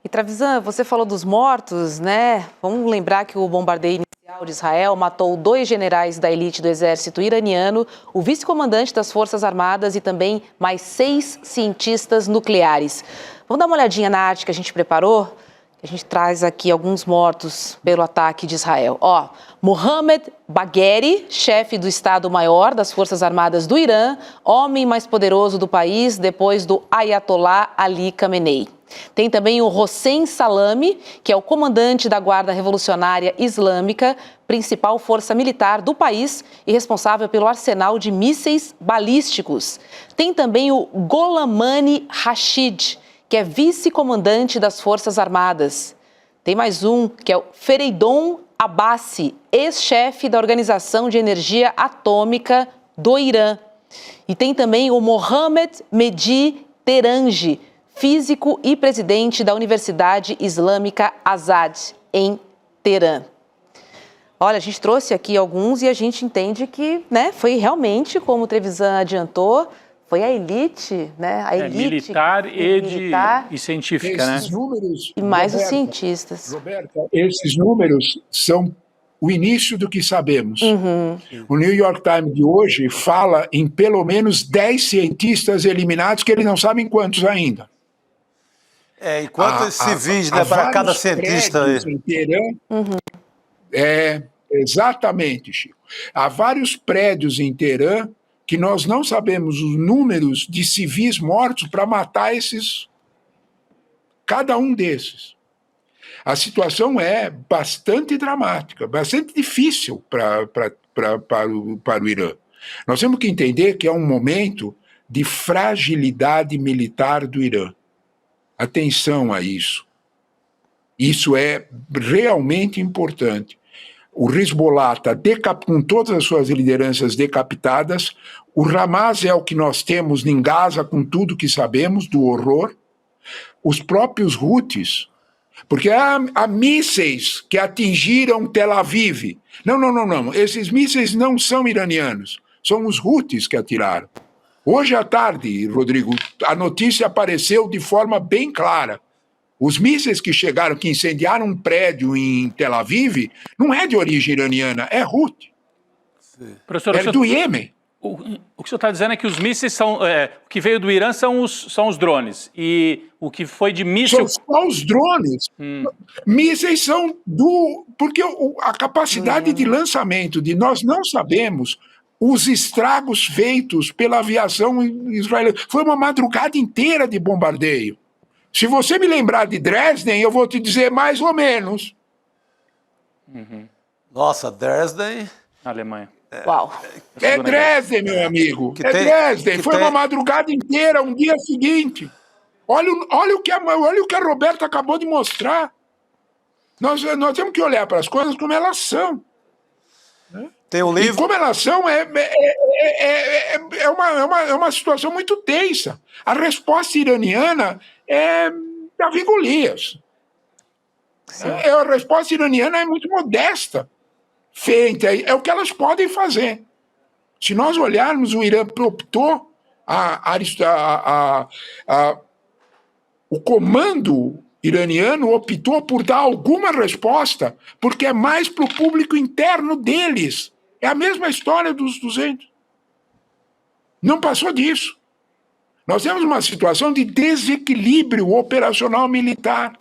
E, Trevisan, você falou dos mortos, né? Vamos lembrar que o bombardeio inicial de Israel matou 2 generais da elite do exército iraniano, o vice-comandante das Forças Armadas e também mais 6 cientistas nucleares. Vamos dar uma olhadinha na arte que a gente preparou? A gente traz aqui alguns mortos pelo ataque de Israel. Ó, Mohammad Bagheri, chefe do Estado-Maior das Forças Armadas do Irã, homem mais poderoso do país depois do Ayatollah Ali Khamenei. Tem também o Hossein Salami, que é o comandante da Guarda Revolucionária Islâmica, principal força militar do país e responsável pelo arsenal de mísseis balísticos. Tem também o Golamani Rashid, que é vice-comandante das Forças Armadas. Tem mais um, que é o Fereidon Abbasi, ex-chefe da Organização de Energia Atômica do Irã. E tem também o Mohamed Mehdi Terangi, físico e presidente da Universidade Islâmica Azad, em Teherã. Olha, a gente trouxe aqui alguns e a gente entende que, né, foi realmente, como o Trevisan adiantou, foi a elite, né? A elite militar e científica, esses números, e mais Roberta, os cientistas. Roberta, esses números são o início do que sabemos. O New York Times de hoje fala em pelo menos 10 cientistas eliminados, que eles não sabem quantos ainda. E quantos civis, né, para cada cientista? Em Teherã, exatamente, Chico. Há vários prédios em Teherã que nós não sabemos os números de civis mortos para matar cada um desses. A situação é bastante dramática, bastante difícil para o Irã. Nós temos que entender que é um momento de fragilidade militar do Irã. Atenção a isso. Isso é realmente importante. O Hezbollah está com todas as suas lideranças decapitadas. O Hamas é o que nós temos em Gaza, com tudo que sabemos do horror. Os próprios Houthis, porque há mísseis que atingiram Tel Aviv. Não. Esses mísseis não são iranianos. São os Houthis que atiraram. Hoje à tarde, Rodrigo, a notícia apareceu de forma bem clara. Os mísseis que chegaram, que incendiaram um prédio em Tel Aviv, não é de origem iraniana, é Houthi. Professor, é do Iêmen. O que o senhor está dizendo é que os mísseis são... o que veio do Irã são os drones. E o que foi de míssil... São só os drones. Mísseis são do... Porque a capacidade de lançamento nós não sabemos os estragos feitos pela aviação israelense. Foi uma madrugada inteira de bombardeio. Se você me lembrar de Dresden, eu vou te dizer mais ou menos. Nossa, Dresden... Alemanha. Uau. É Dresden, meu amigo. Dresden. Foi uma madrugada inteira, um dia seguinte. Olha o que a Roberta acabou de mostrar. Nós temos que olhar para as coisas como elas são. Tem um livro... E como elas são, é uma situação muito tensa. A resposta iraniana é Davi Golias. A resposta iraniana é muito modesta. Feita, é o que elas podem fazer. Se nós olharmos, o Irã optou, o comando iraniano optou por dar alguma resposta, porque é mais para o público interno deles. É a mesma história dos 200. Não passou disso. Nós temos uma situação de desequilíbrio operacional militar.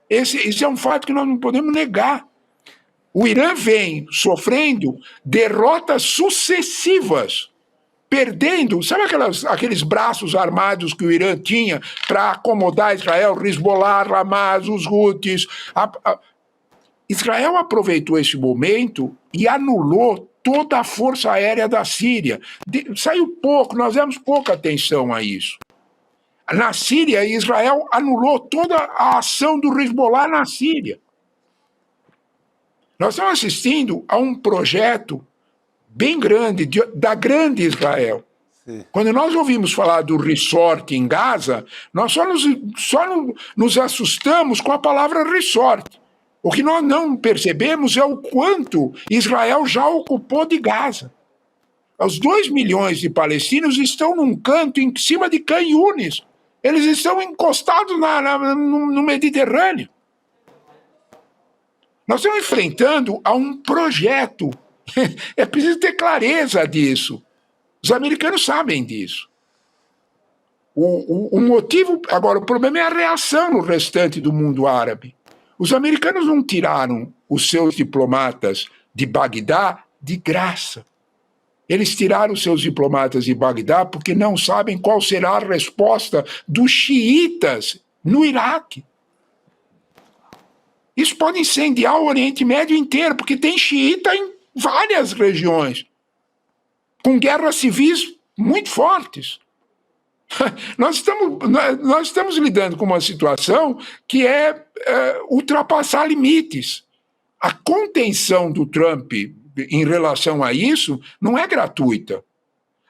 Esse é um fato que nós não podemos negar. O Irã vem sofrendo derrotas sucessivas, perdendo, sabe aqueles braços armados que o Irã tinha para acomodar Israel, Hezbollah, Hamas, os Houthis. Israel aproveitou esse momento e anulou toda a força aérea da Síria. Saiu pouco, nós demos pouca atenção a isso. Na Síria, Israel anulou toda a ação do Hezbollah na Síria. Nós estamos assistindo a um projeto bem grande, da grande Israel. Sim. Quando nós ouvimos falar do resort em Gaza, nós só nos assustamos com a palavra resort. O que nós não percebemos é o quanto Israel já ocupou de Gaza. Os 2 milhões de palestinos estão num canto em cima de Khan Yunis. Eles estão encostados no Mediterrâneo. Nós estamos enfrentando a um projeto. É preciso ter clareza disso. Os americanos sabem disso. O motivo... Agora, o problema é a reação no restante do mundo árabe. Os americanos não tiraram os seus diplomatas de Bagdá de graça. Eles tiraram os seus diplomatas de Bagdá porque não sabem qual será a resposta dos xiitas no Iraque. Isso pode incendiar o Oriente Médio inteiro, porque tem xiita em várias regiões, com guerras civis muito fortes. Nós estamos lidando com uma situação que é ultrapassar limites. a contenção do Trump em relação a isso não é gratuita.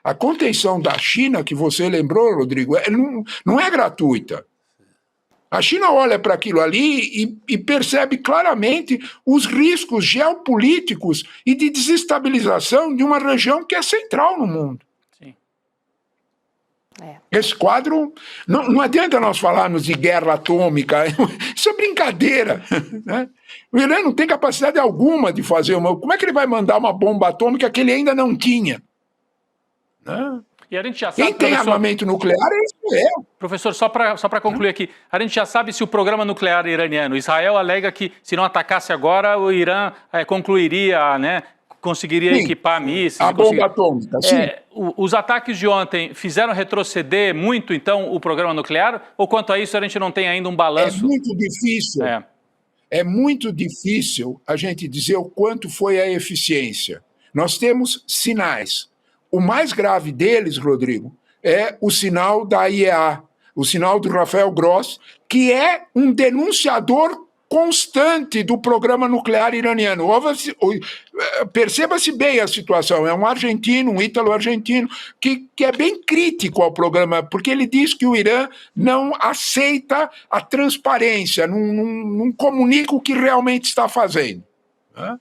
A contenção da China, que você lembrou, Rodrigo, não é gratuita. A China olha para aquilo ali e percebe claramente os riscos geopolíticos e de desestabilização de uma região que é central no mundo. Sim. Esse quadro, não adianta nós falarmos de guerra atômica, isso é brincadeira. Né? O Irã não tem capacidade alguma de fazer uma... Como é que ele vai mandar uma bomba atômica que ele ainda não tinha? Né? E a gente já sabe, quem tem armamento nuclear é Israel. Professor, só para concluir aqui, a gente já sabe se o programa nuclear iraniano, Israel alega que se não atacasse agora, o Irã concluiria, né, conseguiria equipar mísseis. A bomba atômica, sim. Os ataques de ontem fizeram retroceder muito, então, o programa nuclear? Ou quanto a isso a gente não tem ainda um balanço? É muito difícil. É muito difícil a gente dizer o quanto foi a eficiência. Nós temos sinais. O mais grave deles, Rodrigo, é o sinal da IEA, o sinal do Rafael Gross, que é um denunciador constante do programa nuclear iraniano. Perceba-se bem a situação, é um argentino, um ítalo-argentino, que é bem crítico ao programa, porque ele diz que o Irã não aceita a transparência, não comunica o que realmente está fazendo. Né?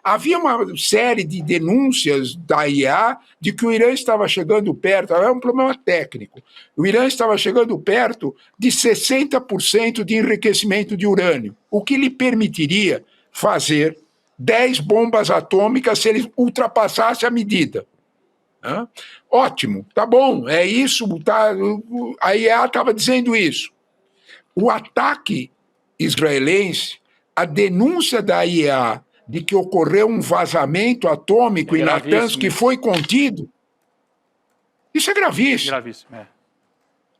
Havia uma série de denúncias da IEA de que o Irã estava chegando perto, é um problema técnico, o Irã estava chegando perto de 60% de enriquecimento de urânio, o que lhe permitiria fazer 10 bombas atômicas se ele ultrapassasse a medida. Ótimo, tá bom, é isso, a IEA estava dizendo isso. O ataque israelense, a denúncia da IEA de que ocorreu um vazamento atômico em Natanz que foi contido, isso é gravíssimo. Gravíssimo,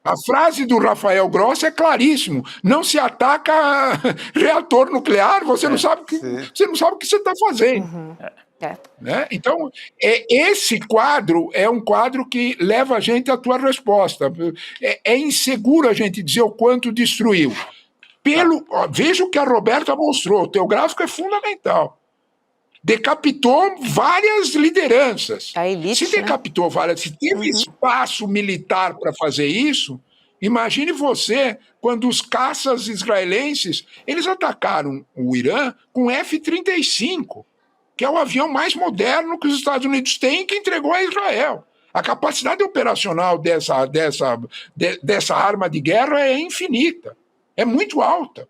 A frase do Rafael Gross é claríssimo. Não se ataca reator nuclear, você não sabe o que você está fazendo. Uhum. Né? Então, esse quadro é um quadro que leva a gente à tua resposta. É inseguro a gente dizer o quanto destruiu. Veja o que a Roberta mostrou, o teu gráfico é fundamental. Decapitou várias lideranças. A elite, se decapitou várias, se teve espaço militar para fazer isso, imagine você quando os caças israelenses, eles atacaram o Irã com F-35, que é o avião mais moderno que os Estados Unidos têm, que entregou a Israel. A capacidade operacional dessa arma de guerra é infinita, é muito alta.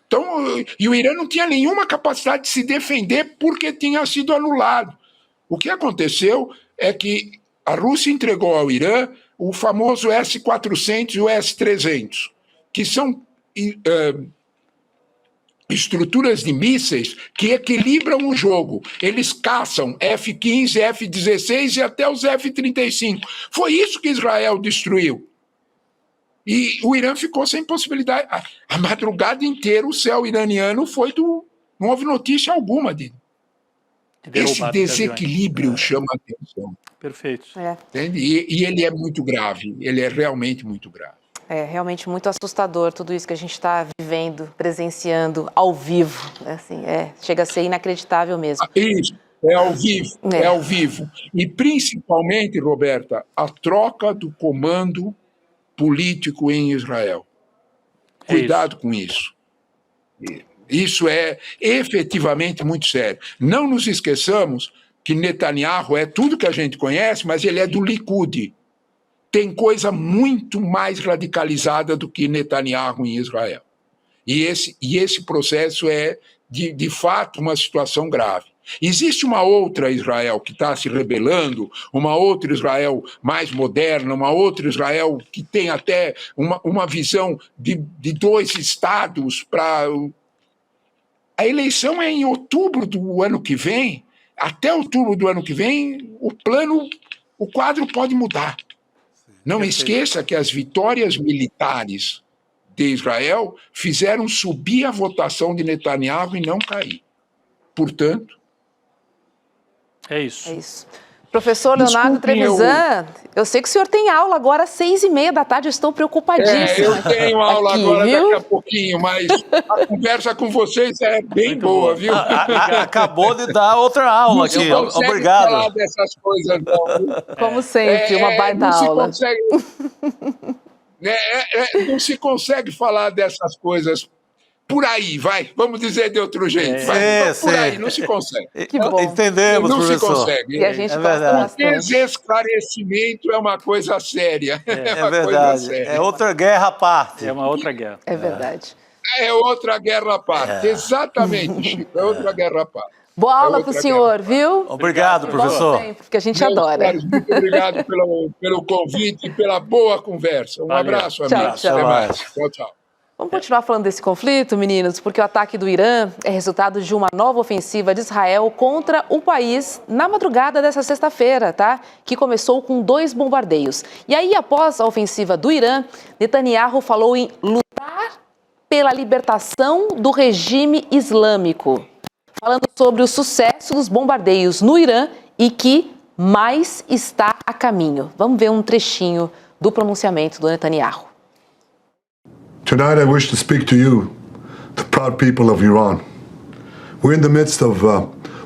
Então, e o Irã não tinha nenhuma capacidade de se defender porque tinha sido anulado. O que aconteceu é que a Rússia entregou ao Irã o famoso S-400 e o S-300, que são estruturas de mísseis que equilibram o jogo. Eles caçam F-15, F-16 e até os F-35. Foi isso que Israel destruiu. E o Irã ficou sem possibilidade. A madrugada inteira o céu iraniano não houve notícia alguma dele. Esse desequilíbrio chama a atenção. Perfeito. Entende? E ele é muito grave, ele é realmente muito grave. É realmente muito assustador tudo isso que a gente está vivendo, presenciando ao vivo. Assim, chega a ser inacreditável mesmo. Isso, é ao vivo, é ao vivo. E principalmente, Roberta, a troca do comando político em Israel. Cuidado com isso. Isso é efetivamente muito sério. Não nos esqueçamos que Netanyahu é tudo que a gente conhece, mas ele é do Likud. Tem coisa muito mais radicalizada do que Netanyahu em Israel. E esse processo é, de fato, uma situação grave. Existe uma outra Israel que está se rebelando, uma outra Israel mais moderna, uma outra Israel que tem até uma visão de 2 estados para... A eleição é em outubro do ano que vem. Até outubro do ano que vem, o quadro pode mudar. Não esqueça que as vitórias militares de Israel fizeram subir a votação de Netanyahu e não cair. Portanto... É isso. É isso. Professor Leonardo Trevisan, eu sei que o senhor tem aula agora às 6h30 da tarde, eu estou preocupadíssima. Eu tenho aula aqui, agora viu? daqui a pouquinho, mas a conversa com vocês é bem Muito boa, boa. viu? Acabou de dar outra aula aqui. Não consegue Obrigado. falar dessas coisas, não. Como sempre, uma baita aula. Não se consegue falar dessas coisas por aí, vai. Vamos dizer de outro jeito. Por aí, não se consegue. Que bom. Entendemos, Não professor. se consegue. E a gente É gosta verdade. bastante. Esclarecimento é uma coisa séria. É uma coisa verdade. séria. É outra guerra à parte. É uma outra guerra. É verdade. É outra guerra à parte. Exatamente, Chico. É outra guerra à parte. Boa aula outra pro senhor, viu? Obrigado, Bom professor. sempre, porque a gente Meus adora. caros, muito obrigado pelo convite e pela boa conversa. Um Valeu. abraço, Tchau, amigos. tchau. Até mais. Tchau, tchau. Vamos continuar falando desse conflito, meninos, porque o ataque do Irã é resultado de uma nova ofensiva de Israel contra o país na madrugada dessa sexta-feira, tá? Que começou com 2 bombardeios. E aí, após a ofensiva do Irã, Netanyahu falou em lutar pela libertação do regime islâmico, falando sobre o sucesso dos bombardeios no Irã e que mais está a caminho. Vamos ver um trechinho do pronunciamento do Netanyahu. Tonight I wish to speak to you, the proud people of Iran. We're in the midst of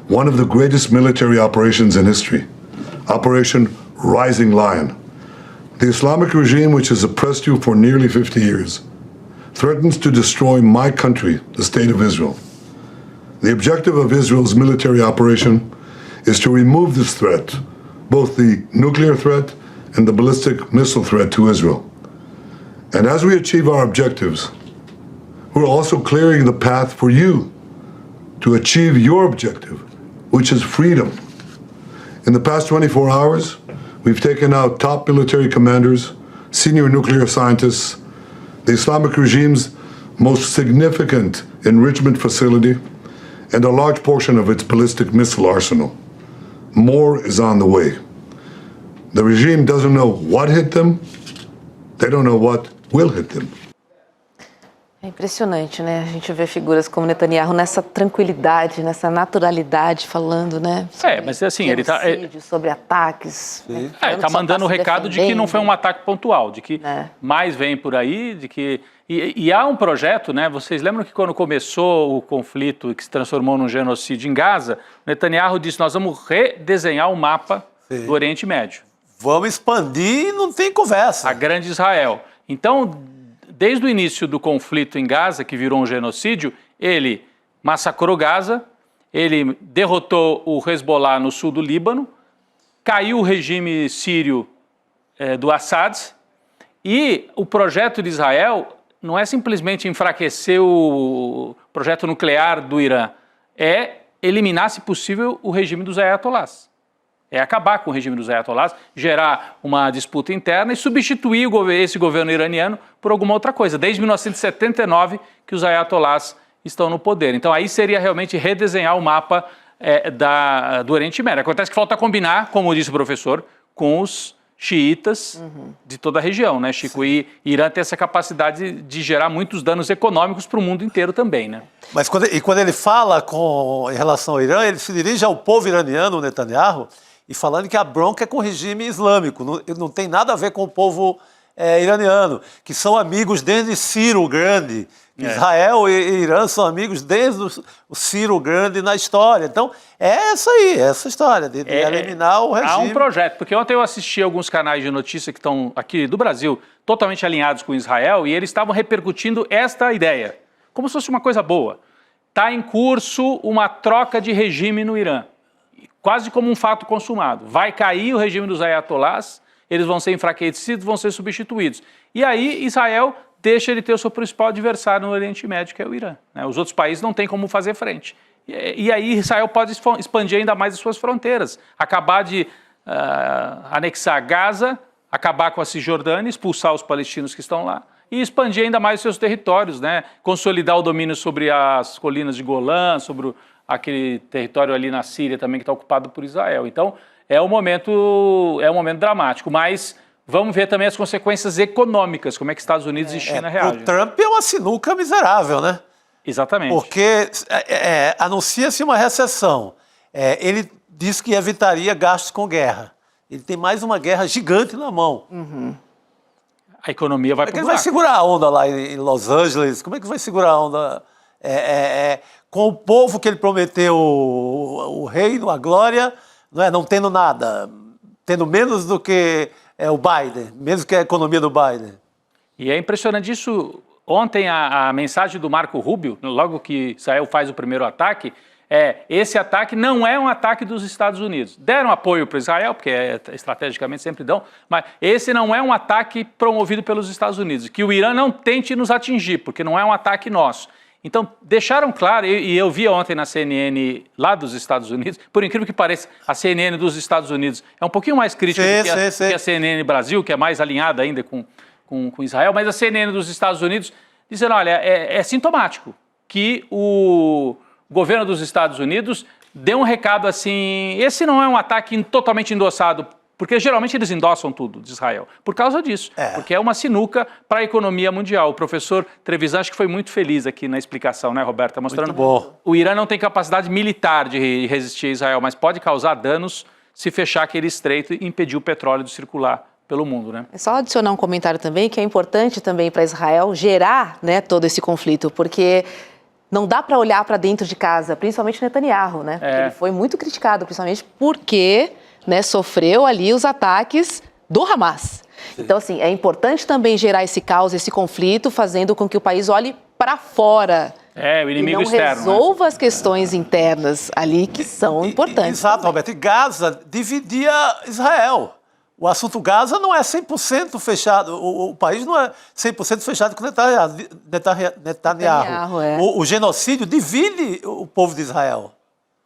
one of the greatest military operations in history, Operation Rising Lion. The Islamic regime, which has oppressed you for nearly 50 years, threatens to destroy my country, the State of Israel. The objective of Israel's military operation is to remove this threat, both the nuclear threat and the ballistic missile threat to Israel. And as we achieve our objectives, we're also clearing the path for you to achieve your objective, which is freedom. In the past 24 hours, we've taken out top military commanders, senior nuclear scientists, the Islamic regime's most significant enrichment facility, and a large portion of its ballistic missile arsenal. More is on the way. The regime doesn't know what hit them. They don't know what will hit them. É impressionante, né? A gente vê figuras como Netanyahu nessa tranquilidade, nessa naturalidade, falando, né? Mas assim, ele tá sobre ataques. Né? Ele tá mandando o recado de que não foi um ataque pontual, de que É. mais vem por aí, de que e há um projeto, né? Vocês lembram que quando começou o conflito que se transformou num genocídio em Gaza, Netanyahu disse: nós vamos redesenhar o mapa do Oriente Médio. Vamos expandir e não tem conversa. A Grande Israel. Então, desde o início do conflito em Gaza, que virou um genocídio, ele massacrou Gaza, ele derrotou o Hezbollah no sul do Líbano, caiu o regime sírio do Assad, e o projeto de Israel não é simplesmente enfraquecer o projeto nuclear do Irã, é eliminar, se possível, o regime dos ayatollahs. É acabar com o regime dos ayatollahs, gerar uma disputa interna e substituir esse governo iraniano por alguma outra coisa. Desde 1979 que os ayatollahs estão no poder. Então aí seria realmente redesenhar o mapa do Oriente Médio. Acontece que falta combinar, como disse o professor, com os xiitas de toda a região, né, Chico? E Irã tem essa capacidade de gerar muitos danos econômicos para o mundo inteiro também, né? Mas quando ele fala em relação ao Irã, ele se dirige ao povo iraniano, o Netanyahu, e falando que a bronca é com o regime islâmico, não tem nada a ver com o povo iraniano, que são amigos desde Ciro o Grande. Israel e Irã são amigos desde o Ciro o Grande na história. Então, é essa história de eliminar o regime. Há um projeto, porque ontem eu assisti alguns canais de notícia que estão aqui do Brasil totalmente alinhados com Israel e eles estavam repercutindo esta ideia, como se fosse uma coisa boa. Está em curso uma troca de regime no Irã. Quase como um fato consumado. Vai cair o regime dos ayatollahs, eles vão ser enfraquecidos, vão ser substituídos. E aí Israel deixa ele ter o seu principal adversário no Oriente Médio, que é o Irã, né? Os outros países não têm como fazer frente. E aí Israel pode expandir ainda mais as suas fronteiras, acabar de anexar Gaza, acabar com a Cisjordânia, expulsar os palestinos que estão lá e expandir ainda mais os seus territórios, né? Consolidar o domínio sobre as colinas de Golã, sobre aquele território ali na Síria também que está ocupado por Israel. Então, é um momento dramático, mas vamos ver também as consequências econômicas, como é que Estados Unidos e China reagem. O Trump é uma sinuca miserável, né? Exatamente. Porque anuncia-se uma recessão. Ele disse que evitaria gastos com guerra. Ele tem mais uma guerra gigante na mão. A economia vai Como é que pro ele vai buraco. segurar a onda lá em Los Angeles? Como é que vai segurar a onda com o povo que ele prometeu o reino, a glória, não tendo nada, tendo menos do que o Biden, menos que a economia do Biden? E é impressionante isso. Ontem a mensagem do Marco Rubio, logo que Israel faz o primeiro ataque, esse ataque não é um ataque dos Estados Unidos. Deram apoio para Israel, porque estrategicamente sempre dão, mas esse não é um ataque promovido pelos Estados Unidos. Que o Irã não tente nos atingir, porque não é um ataque nosso. Então, deixaram claro, e eu vi ontem na CNN lá dos Estados Unidos, por incrível que pareça, a CNN dos Estados Unidos é um pouquinho mais crítica do que a CNN Brasil, que é mais alinhada ainda com Israel, mas a CNN dos Estados Unidos dizendo, olha, é sintomático que o governo dos Estados Unidos deu um recado assim, esse não é um ataque totalmente endossado, porque geralmente eles endossam tudo de Israel, por causa disso, porque é uma sinuca para a economia mundial. O professor Trevisan acho que foi muito feliz aqui na explicação, né, Roberta? Mostrando que o Irã não tem capacidade militar de resistir a Israel, mas pode causar danos se fechar aquele estreito e impedir o petróleo de circular pelo mundo, né? É só adicionar um comentário também, que é importante também para Israel gerar, né, todo esse conflito, porque não dá para olhar para dentro de casa, principalmente Netanyahu, né? Ele foi muito criticado, principalmente porque, né, sofreu ali os ataques do Hamas. Então, assim, é importante também gerar esse caos, esse conflito, fazendo com que o país olhe para fora. O inimigo e não externo. Resolva as questões internas ali que são importantes. Exato, Roberto. E Gaza dividia Israel. O assunto Gaza não é 100% fechado, o país não é 100% fechado com Netanyahu. O genocídio divide o povo de Israel.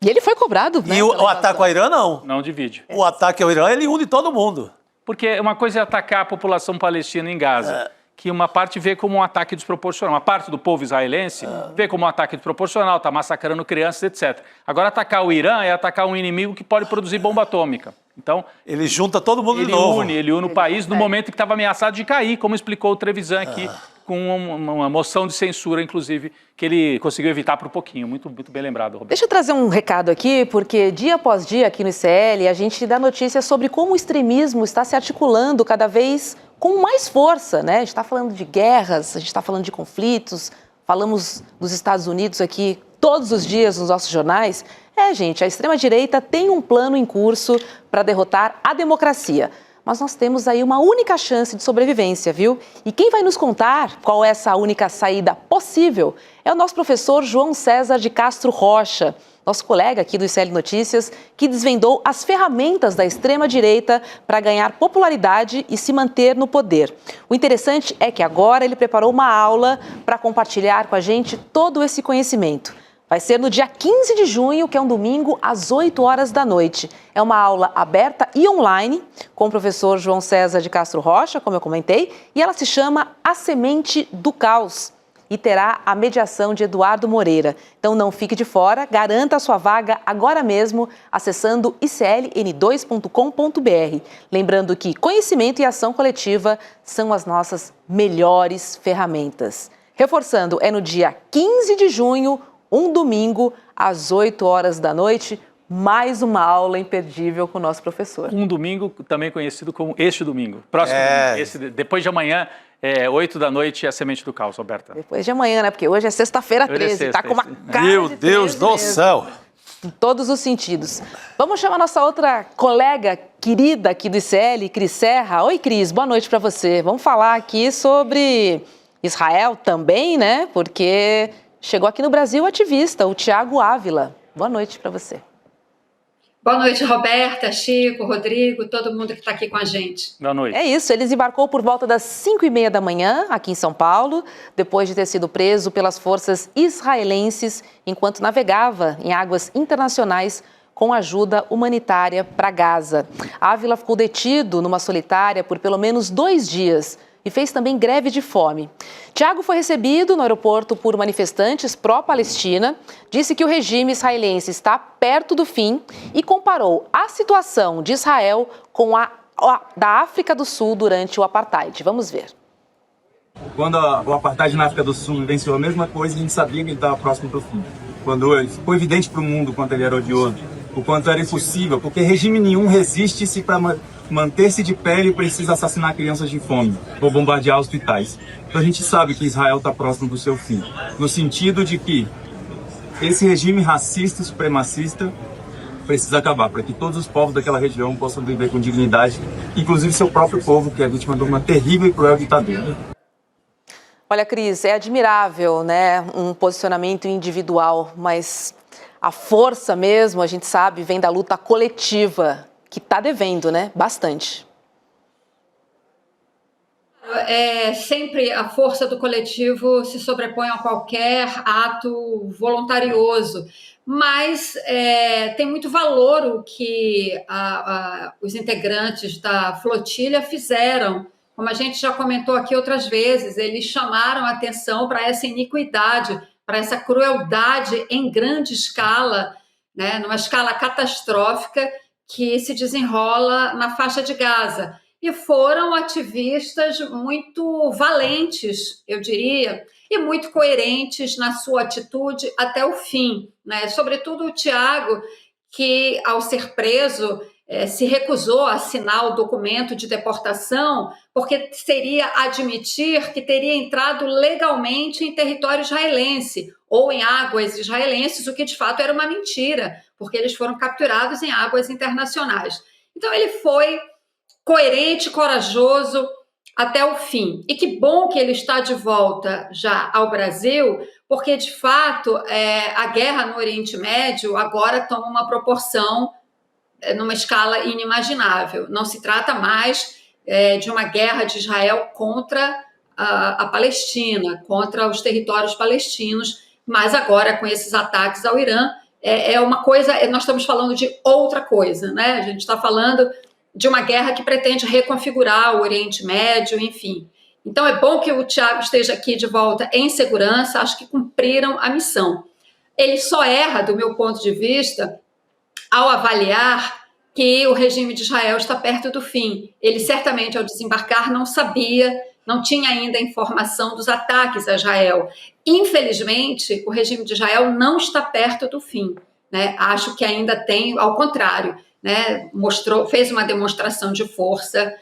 E ele foi cobrado, né? E o ataque ao Irã, não. Não divide. O ataque ao Irã, ele une todo mundo. Porque uma coisa é atacar a população palestina em Gaza, que uma parte vê como um ataque desproporcional. Uma parte do povo israelense vê como um ataque desproporcional, está massacrando crianças, etc. Agora, atacar o Irã é atacar um inimigo que pode produzir bomba atômica. Então, ele junta todo mundo de novo. Ele une o país no momento que estava ameaçado de cair, como explicou o Trevisan aqui, com uma moção de censura, inclusive, que ele conseguiu evitar por um pouquinho. Muito, muito bem lembrado, Roberto. Deixa eu trazer um recado aqui, porque dia após dia aqui no ICL a gente dá notícias sobre como o extremismo está se articulando cada vez com mais força, né? A gente está falando de guerras, a gente está falando de conflitos, falamos dos Estados Unidos aqui todos os dias nos nossos jornais. Gente, a extrema-direita tem um plano em curso para derrotar a democracia. Mas nós temos aí uma única chance de sobrevivência, viu? E quem vai nos contar qual é essa única saída possível é o nosso professor João César de Castro Rocha, nosso colega aqui do ICL Notícias, que desvendou as ferramentas da extrema-direita para ganhar popularidade e se manter no poder. O interessante é que agora ele preparou uma aula para compartilhar com a gente todo esse conhecimento. Vai ser no dia 15 de junho, que é um domingo, às 8 horas da noite. É uma aula aberta e online com o professor João César de Castro Rocha, como eu comentei, e ela se chama A Semente do Caos e terá a mediação de Eduardo Moreira. Então não fique de fora, garanta a sua vaga agora mesmo acessando icln2.com.br. Lembrando que conhecimento e ação coletiva são as nossas melhores ferramentas. Reforçando, é no dia 15 de junho, um domingo, às 8 horas da noite, mais uma aula imperdível com o nosso professor. Um domingo, também conhecido como este domingo. Próximo domingo, depois de amanhã, 8 da noite, é a Semente do Caos, Roberta. Depois de amanhã, né? Porque hoje é sexta-feira 13, tá com uma cara Meu de Deus do céu! Em todos os sentidos. Vamos chamar nossa outra colega querida aqui do ICL, Cris Serra. Oi, Cris, boa noite para você. Vamos falar aqui sobre Israel também, né? Porque chegou aqui no Brasil o ativista, o Tiago Ávila. Boa noite para você. Boa noite, Roberta, Chico, Rodrigo, todo mundo que está aqui com a gente. Boa noite. É isso, ele desembarcou por volta das 5h30 da manhã, aqui em São Paulo, depois de ter sido preso pelas forças israelenses enquanto navegava em águas internacionais com ajuda humanitária para Gaza. Ávila ficou detido numa solitária por pelo menos 2 dias e fez também greve de fome. Tiago foi recebido no aeroporto por manifestantes pró-Palestina, disse que o regime israelense está perto do fim e comparou a situação de Israel com a da África do Sul durante o Apartheid. Vamos ver. Quando o Apartheid na África do Sul venceu a mesma coisa, a gente sabia que ele estava próximo do fim. Quando foi evidente para o mundo quanto ele era odioso, o quanto era impossível, porque regime nenhum resiste se para manter-se de pé ele precisa assassinar crianças de fome ou bombardear hospitais. Então a gente sabe que Israel está próximo do seu fim, no sentido de que esse regime racista e supremacista precisa acabar, para que todos os povos daquela região possam viver com dignidade, inclusive seu próprio povo, que é vítima de uma terrível e cruel ditadura. Olha, Cris, é admirável, né, um posicionamento individual, mas a força mesmo, a gente sabe, vem da luta coletiva, que está devendo, né, bastante. Sempre a força do coletivo se sobrepõe a qualquer ato voluntarioso, mas tem muito valor o que os integrantes da flotilha fizeram. Como a gente já comentou aqui outras vezes, eles chamaram a atenção para essa iniquidade, para essa crueldade em grande escala, né, numa escala catastrófica que se desenrola na faixa de Gaza. E foram ativistas muito valentes, eu diria, e muito coerentes na sua atitude até o fim, né? Sobretudo o Tiago, que ao ser preso se recusou a assinar o documento de deportação porque seria admitir que teria entrado legalmente em território israelense ou em águas israelenses, o que de fato era uma mentira, porque eles foram capturados em águas internacionais. Então ele foi coerente, corajoso até o fim. E que bom que ele está de volta já ao Brasil, porque de fato a guerra no Oriente Médio agora toma uma proporção numa escala inimaginável. Não se trata mais de uma guerra de Israel contra a Palestina, contra os territórios palestinos, mas agora com esses ataques ao Irã, é uma coisa, nós estamos falando de outra coisa, né? A gente está falando de uma guerra que pretende reconfigurar o Oriente Médio, enfim. Então é bom que o Tiago esteja aqui de volta em segurança, acho que cumpriram a missão. Ele só erra, do meu ponto de vista, ao avaliar que o regime de Israel está perto do fim. Ele certamente, ao desembarcar, não sabia, não tinha ainda informação dos ataques a Israel. Infelizmente, o regime de Israel não está perto do fim, né? Acho que ainda tem, ao contrário, né? Fez uma demonstração de força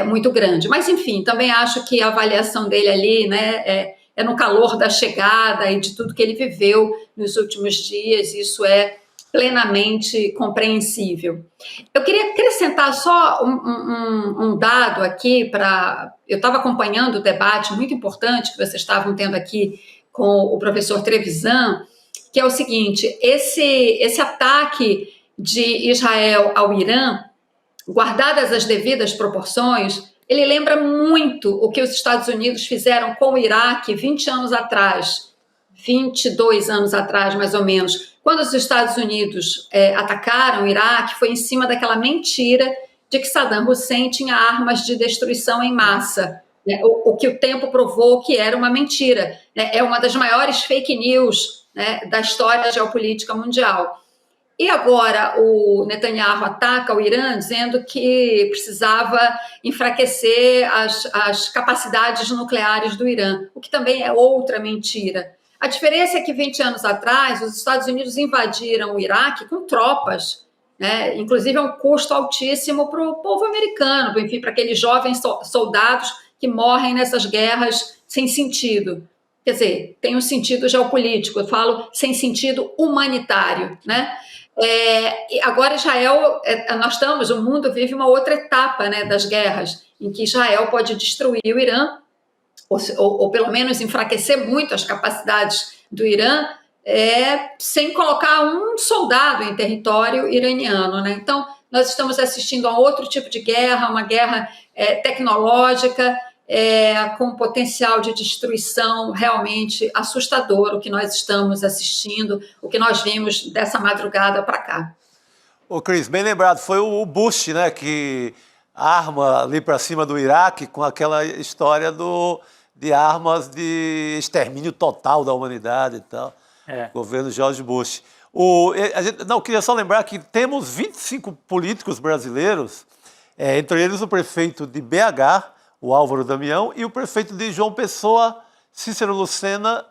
muito grande. Mas, enfim, também acho que a avaliação dele ali, né, é no calor da chegada e de tudo que ele viveu nos últimos dias. Isso é plenamente compreensível. Eu queria acrescentar só um dado aqui para... Eu estava acompanhando o debate muito importante que vocês estavam tendo aqui com o professor Trevisan, que é o seguinte: esse ataque de Israel ao Irã, guardadas as devidas proporções, ele lembra muito o que os Estados Unidos fizeram com o Iraque 20 anos atrás, 22 anos atrás, mais ou menos. Quando os Estados Unidos atacaram o Iraque, foi em cima daquela mentira de que Saddam Hussein tinha armas de destruição em massa, né? O que o tempo provou que era uma mentira, né? É uma das maiores fake news, né, da história geopolítica mundial. E agora o Netanyahu ataca o Irã dizendo que precisava enfraquecer as capacidades nucleares do Irã, o que também é outra mentira. A diferença é que 20 anos atrás os Estados Unidos invadiram o Iraque com tropas, né? Inclusive é um custo altíssimo para o povo americano, enfim, para aqueles jovens soldados que morrem nessas guerras sem sentido. Quer dizer, tem um sentido geopolítico, eu falo sem sentido humanitário, né? Agora Israel, o mundo vive uma outra etapa, né, das guerras, em que Israel pode destruir o Irã, ou pelo menos enfraquecer muito as capacidades do Irã, sem colocar um soldado em território iraniano, né? Então, nós estamos assistindo a outro tipo de guerra, uma guerra tecnológica, com potencial de destruição realmente assustador, o que nós estamos assistindo, o que nós vimos dessa madrugada para cá. Ô Cris, bem lembrado, foi o Bush, né, que arma ali para cima do Iraque com aquela história de armas de extermínio total da humanidade e tal. Governo George Bush. Queria só lembrar que temos 25 políticos brasileiros, entre eles o prefeito de BH, o Álvaro Damião, e o prefeito de João Pessoa, Cícero Lucena,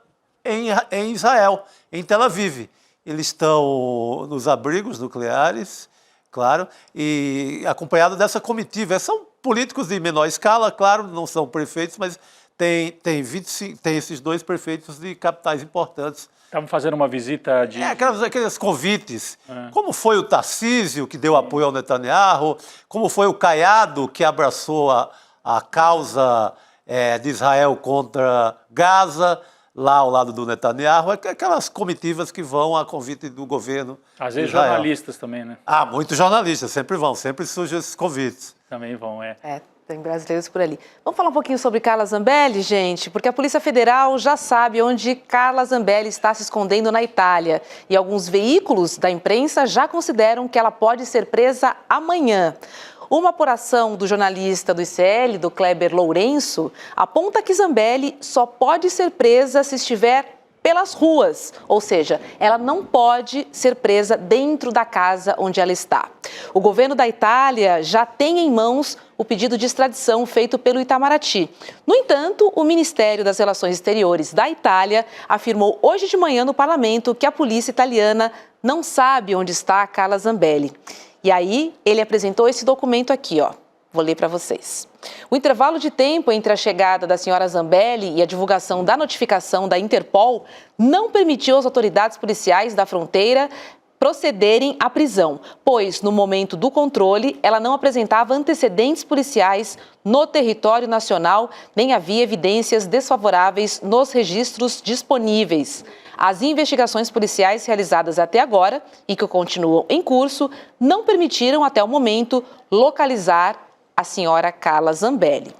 em Israel, em Tel Aviv. eles estão nos abrigos nucleares, claro, e acompanhado dessa comitiva. São políticos de menor escala, claro, não são prefeitos, mas tem esses 2 prefeitos de capitais importantes. Estavam fazendo uma visita de... Aqueles convites. Como foi o Tarcísio, que deu apoio ao Netanyahu, como foi o Caiado, que abraçou a causa de Israel contra Gaza, lá ao lado do Netanyahu, aquelas comitivas que vão a convite do governo. Às vezes Israel. jornalistas também, né? Muitos jornalistas, sempre vão, sempre surgem esses convites. Também vão, Tem brasileiros por ali. Vamos falar um pouquinho sobre Carla Zambelli, gente, porque a Polícia Federal já sabe onde Carla Zambelli está se escondendo na Itália. E alguns veículos da imprensa já consideram que ela pode ser presa amanhã. Uma apuração do jornalista do ICL, do Kleber Lourenço, aponta que Zambelli só pode ser presa se estiver pelas ruas, ou seja, ela não pode ser presa dentro da casa onde ela está. O governo da Itália já tem em mãos o pedido de extradição feito pelo Itamaraty. No entanto, o Ministério das Relações Exteriores da Itália afirmou hoje de manhã no parlamento que a polícia italiana não sabe onde está a Carla Zambelli. E aí, ele apresentou esse documento aqui, ó. Vou ler para vocês. O intervalo de tempo entre a chegada da senhora Zambelli e a divulgação da notificação da Interpol não permitiu às autoridades policiais da fronteira procederem à prisão, pois, no momento do controle, ela não apresentava antecedentes policiais no território nacional, nem havia evidências desfavoráveis nos registros disponíveis. As investigações policiais realizadas até agora e que continuam em curso não permitiram, até o momento, localizar a senhora Carla Zambelli.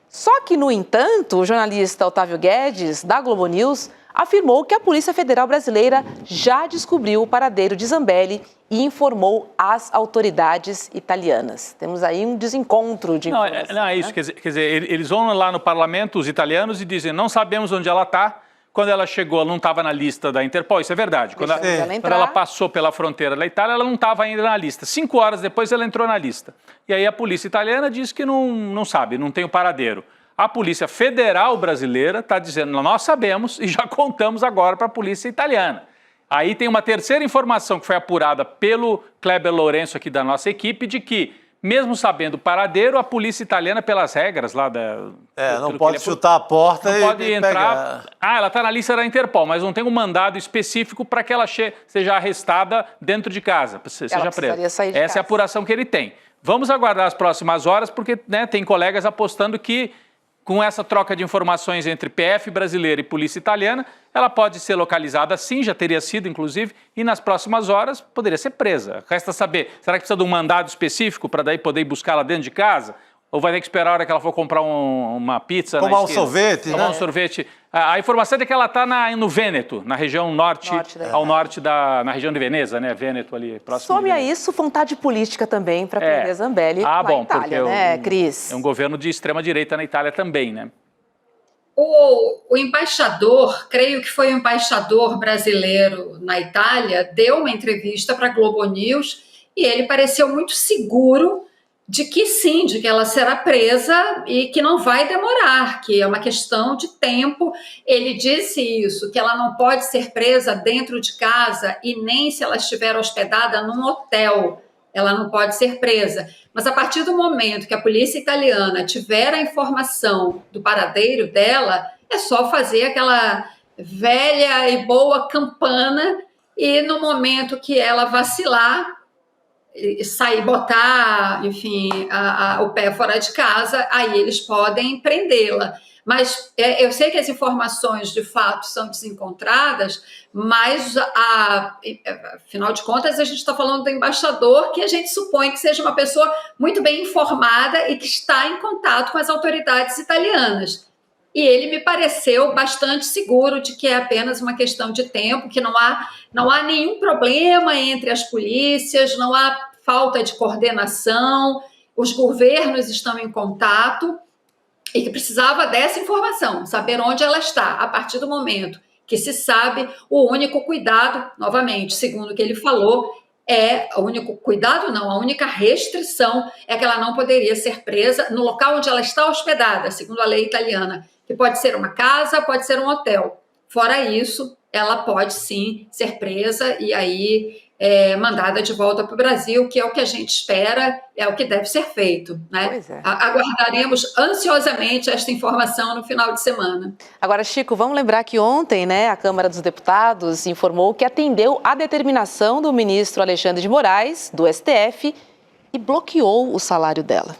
Só que, no entanto, o jornalista Otávio Guedes, da Globo News, afirmou que a Polícia Federal Brasileira já descobriu o paradeiro de Zambelli e informou as autoridades italianas. Temos aí um desencontro de informações. Não, é isso. Né? Quer dizer, eles vão lá no parlamento, os italianos, e dizem, não sabemos onde ela está. Quando ela chegou, ela não estava na lista da Interpol, isso é verdade. Quando ela passou pela fronteira da Itália, ela não estava ainda na lista. 5 horas depois, ela entrou na lista. E aí a polícia italiana diz que não sabe, não tem o paradeiro. A Polícia Federal Brasileira está dizendo, nós sabemos e já contamos agora para a polícia italiana. Aí tem uma terceira informação que foi apurada pelo Kleber Lourenço aqui da nossa equipe, de que, mesmo sabendo o paradeiro, a polícia italiana, pelas regras lá da... não pode chutar a porta não e pode entrar. Pegar. Ela está na lista da Interpol, mas não tem um mandado específico para que ela seja arrestada dentro de casa, seja presa. Essa é a apuração que ele tem. Vamos aguardar as próximas horas, porque tem colegas apostando que, com essa troca de informações entre PF brasileira e polícia italiana, ela pode ser localizada sim, já teria sido, inclusive, e nas próximas horas poderia ser presa. Resta saber, será que precisa de um mandado específico para daí poder buscá-la dentro de casa? Ou vai ter que esperar a hora que ela for comprar uma pizza? Tomar um sorvete, Tomar um sorvete. A informação é que ela está no Vêneto, na região na região de Veneza, né? Vêneto ali, próximo. Some a isso vontade política também para prender Zambelli na Itália, né, Cris? É um governo de extrema-direita na Itália também, né? O embaixador, creio que foi o embaixador brasileiro na Itália, deu uma entrevista para a Globo News e ele pareceu muito seguro de que sim, de que ela será presa e que não vai demorar, que é uma questão de tempo. Ele disse isso, que ela não pode ser presa dentro de casa e nem se ela estiver hospedada num hotel, ela não pode ser presa. Mas a partir do momento que a polícia italiana tiver a informação do paradeiro dela, é só fazer aquela velha e boa campana e no momento que ela vacilar, sair, botar, enfim, o pé fora de casa, aí eles podem prendê-la. Mas eu sei que as informações, de fato, são desencontradas, mas, afinal de contas, a gente está falando do embaixador, que a gente supõe que seja uma pessoa muito bem informada e que está em contato com as autoridades italianas. E ele me pareceu bastante seguro de que é apenas uma questão de tempo, que não há nenhum problema entre as polícias, não há falta de coordenação, os governos estão em contato e que precisava dessa informação, saber onde ela está, a partir do momento que se sabe. O único cuidado, novamente, segundo o que ele falou, o único cuidado não, a única restrição é que ela não poderia ser presa no local onde ela está hospedada, segundo a lei italiana, que pode ser uma casa, pode ser um hotel. Fora isso, ela pode sim ser presa e aí mandada de volta para o Brasil, que é o que a gente espera, é o que deve ser feito, né? Pois é. Aguardaremos ansiosamente esta informação no final de semana. Agora, Chico, vamos lembrar que ontem, né, a Câmara dos Deputados informou que atendeu à determinação do ministro Alexandre de Moraes, do STF, e bloqueou o salário dela.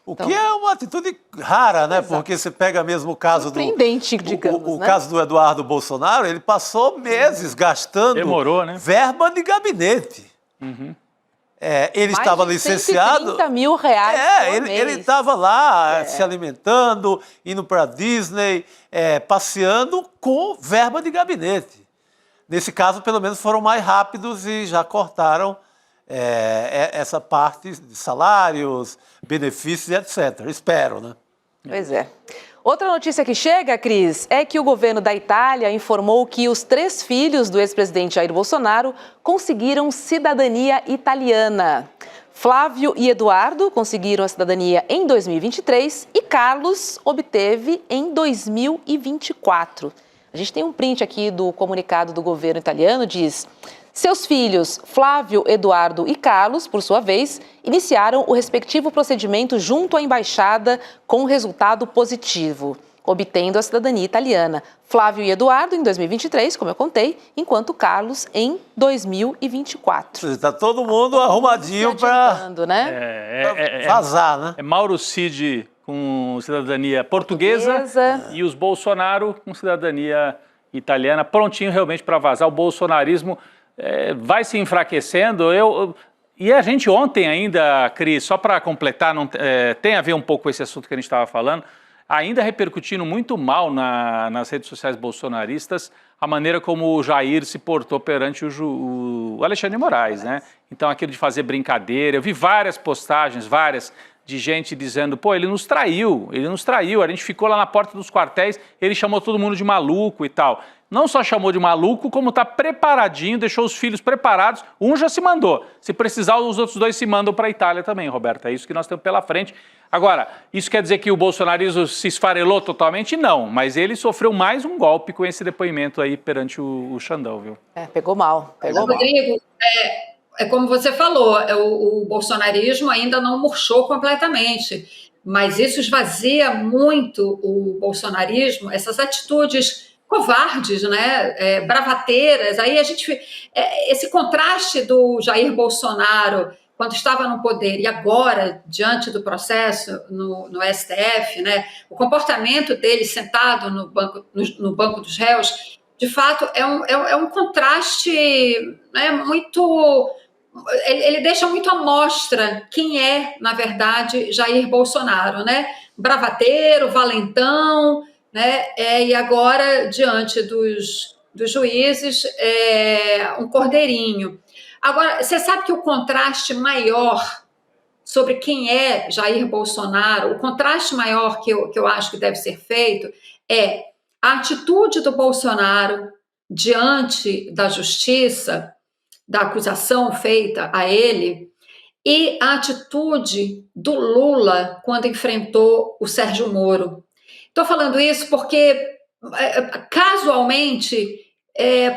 O que é uma atitude rara, né? Exato. Porque você pega mesmo o caso surpreendente, digamos, o né? caso do Eduardo Bolsonaro, ele passou meses gastando Demorou, né? verba de gabinete. Ele Mais estava de licenciado. R$130 mil por mês. Ele estava lá se alimentando, indo para Disney, passeando com verba de gabinete. Nesse caso, pelo menos, foram mais rápidos e já cortaram essa parte de salários, benefícios, etc. Espero, né? Pois é. Outra notícia que chega, Cris, é que o governo da Itália informou que os 3 filhos do ex-presidente Jair Bolsonaro conseguiram cidadania italiana. Flávio e Eduardo conseguiram a cidadania em 2023 e Carlos obteve em 2024. A gente tem um print aqui do comunicado do governo italiano, diz: seus filhos, Flávio, Eduardo e Carlos, por sua vez, iniciaram o respectivo procedimento junto à embaixada com resultado positivo, obtendo a cidadania italiana. Flávio e Eduardo em 2023, como eu contei, enquanto Carlos em 2024. Está todo mundo arrumadinho para vazar, né? É Mauro Cid com cidadania portuguesa e os Bolsonaro com cidadania italiana, prontinho realmente para vazar. O bolsonarismo vai se enfraquecendo. E a gente ontem ainda, Cris, só para completar, tem a ver um pouco com esse assunto que a gente estava falando, ainda repercutindo muito mal nas redes sociais bolsonaristas a maneira como o Jair se portou perante o Alexandre de Moraes, né? Então, aquilo de fazer brincadeira, eu vi várias postagens, de gente dizendo, pô, ele nos traiu, a gente ficou lá na porta dos quartéis, ele chamou todo mundo de maluco e tal. Não só chamou de maluco, como está preparadinho, deixou os filhos preparados, um já se mandou. Se precisar, os outros 2 se mandam para a Itália também, Roberto, é isso que nós temos pela frente. Agora, isso quer dizer que o bolsonarismo se esfarelou totalmente? Não, mas ele sofreu mais um golpe com esse depoimento aí perante o Xandão, viu? Pegou mal. Rodrigo, como você falou, o bolsonarismo ainda não murchou completamente, mas isso esvazia muito o bolsonarismo, essas atitudes covardes, né, bravateiras. Aí a gente, esse contraste do Jair Bolsonaro quando estava no poder e agora, diante do processo no STF, né, o comportamento dele sentado no banco dos réus, de fato, é um contraste, né, muito... Ele deixa muito à mostra quem é, na verdade, Jair Bolsonaro, né? Bravateiro, valentão, né? E agora, diante dos juízes, um cordeirinho. Agora, você sabe que o contraste maior sobre quem é Jair Bolsonaro, o contraste maior que eu acho que deve ser feito é a atitude do Bolsonaro diante da justiça, da acusação feita a ele, e a atitude do Lula quando enfrentou o Sérgio Moro. Estou falando isso porque, casualmente,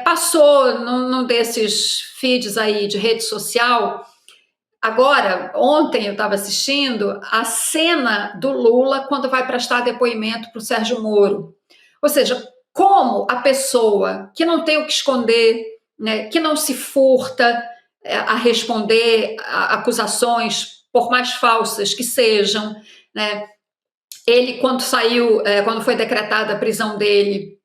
passou num desses feeds aí de rede social. Agora, ontem eu estava assistindo a cena do Lula quando vai prestar depoimento para o Sérgio Moro. Ou seja, como a pessoa que não tem o que esconder, né, que não se furta a responder a acusações, por mais falsas que sejam, né? Ele, quando foi decretada a prisão dele,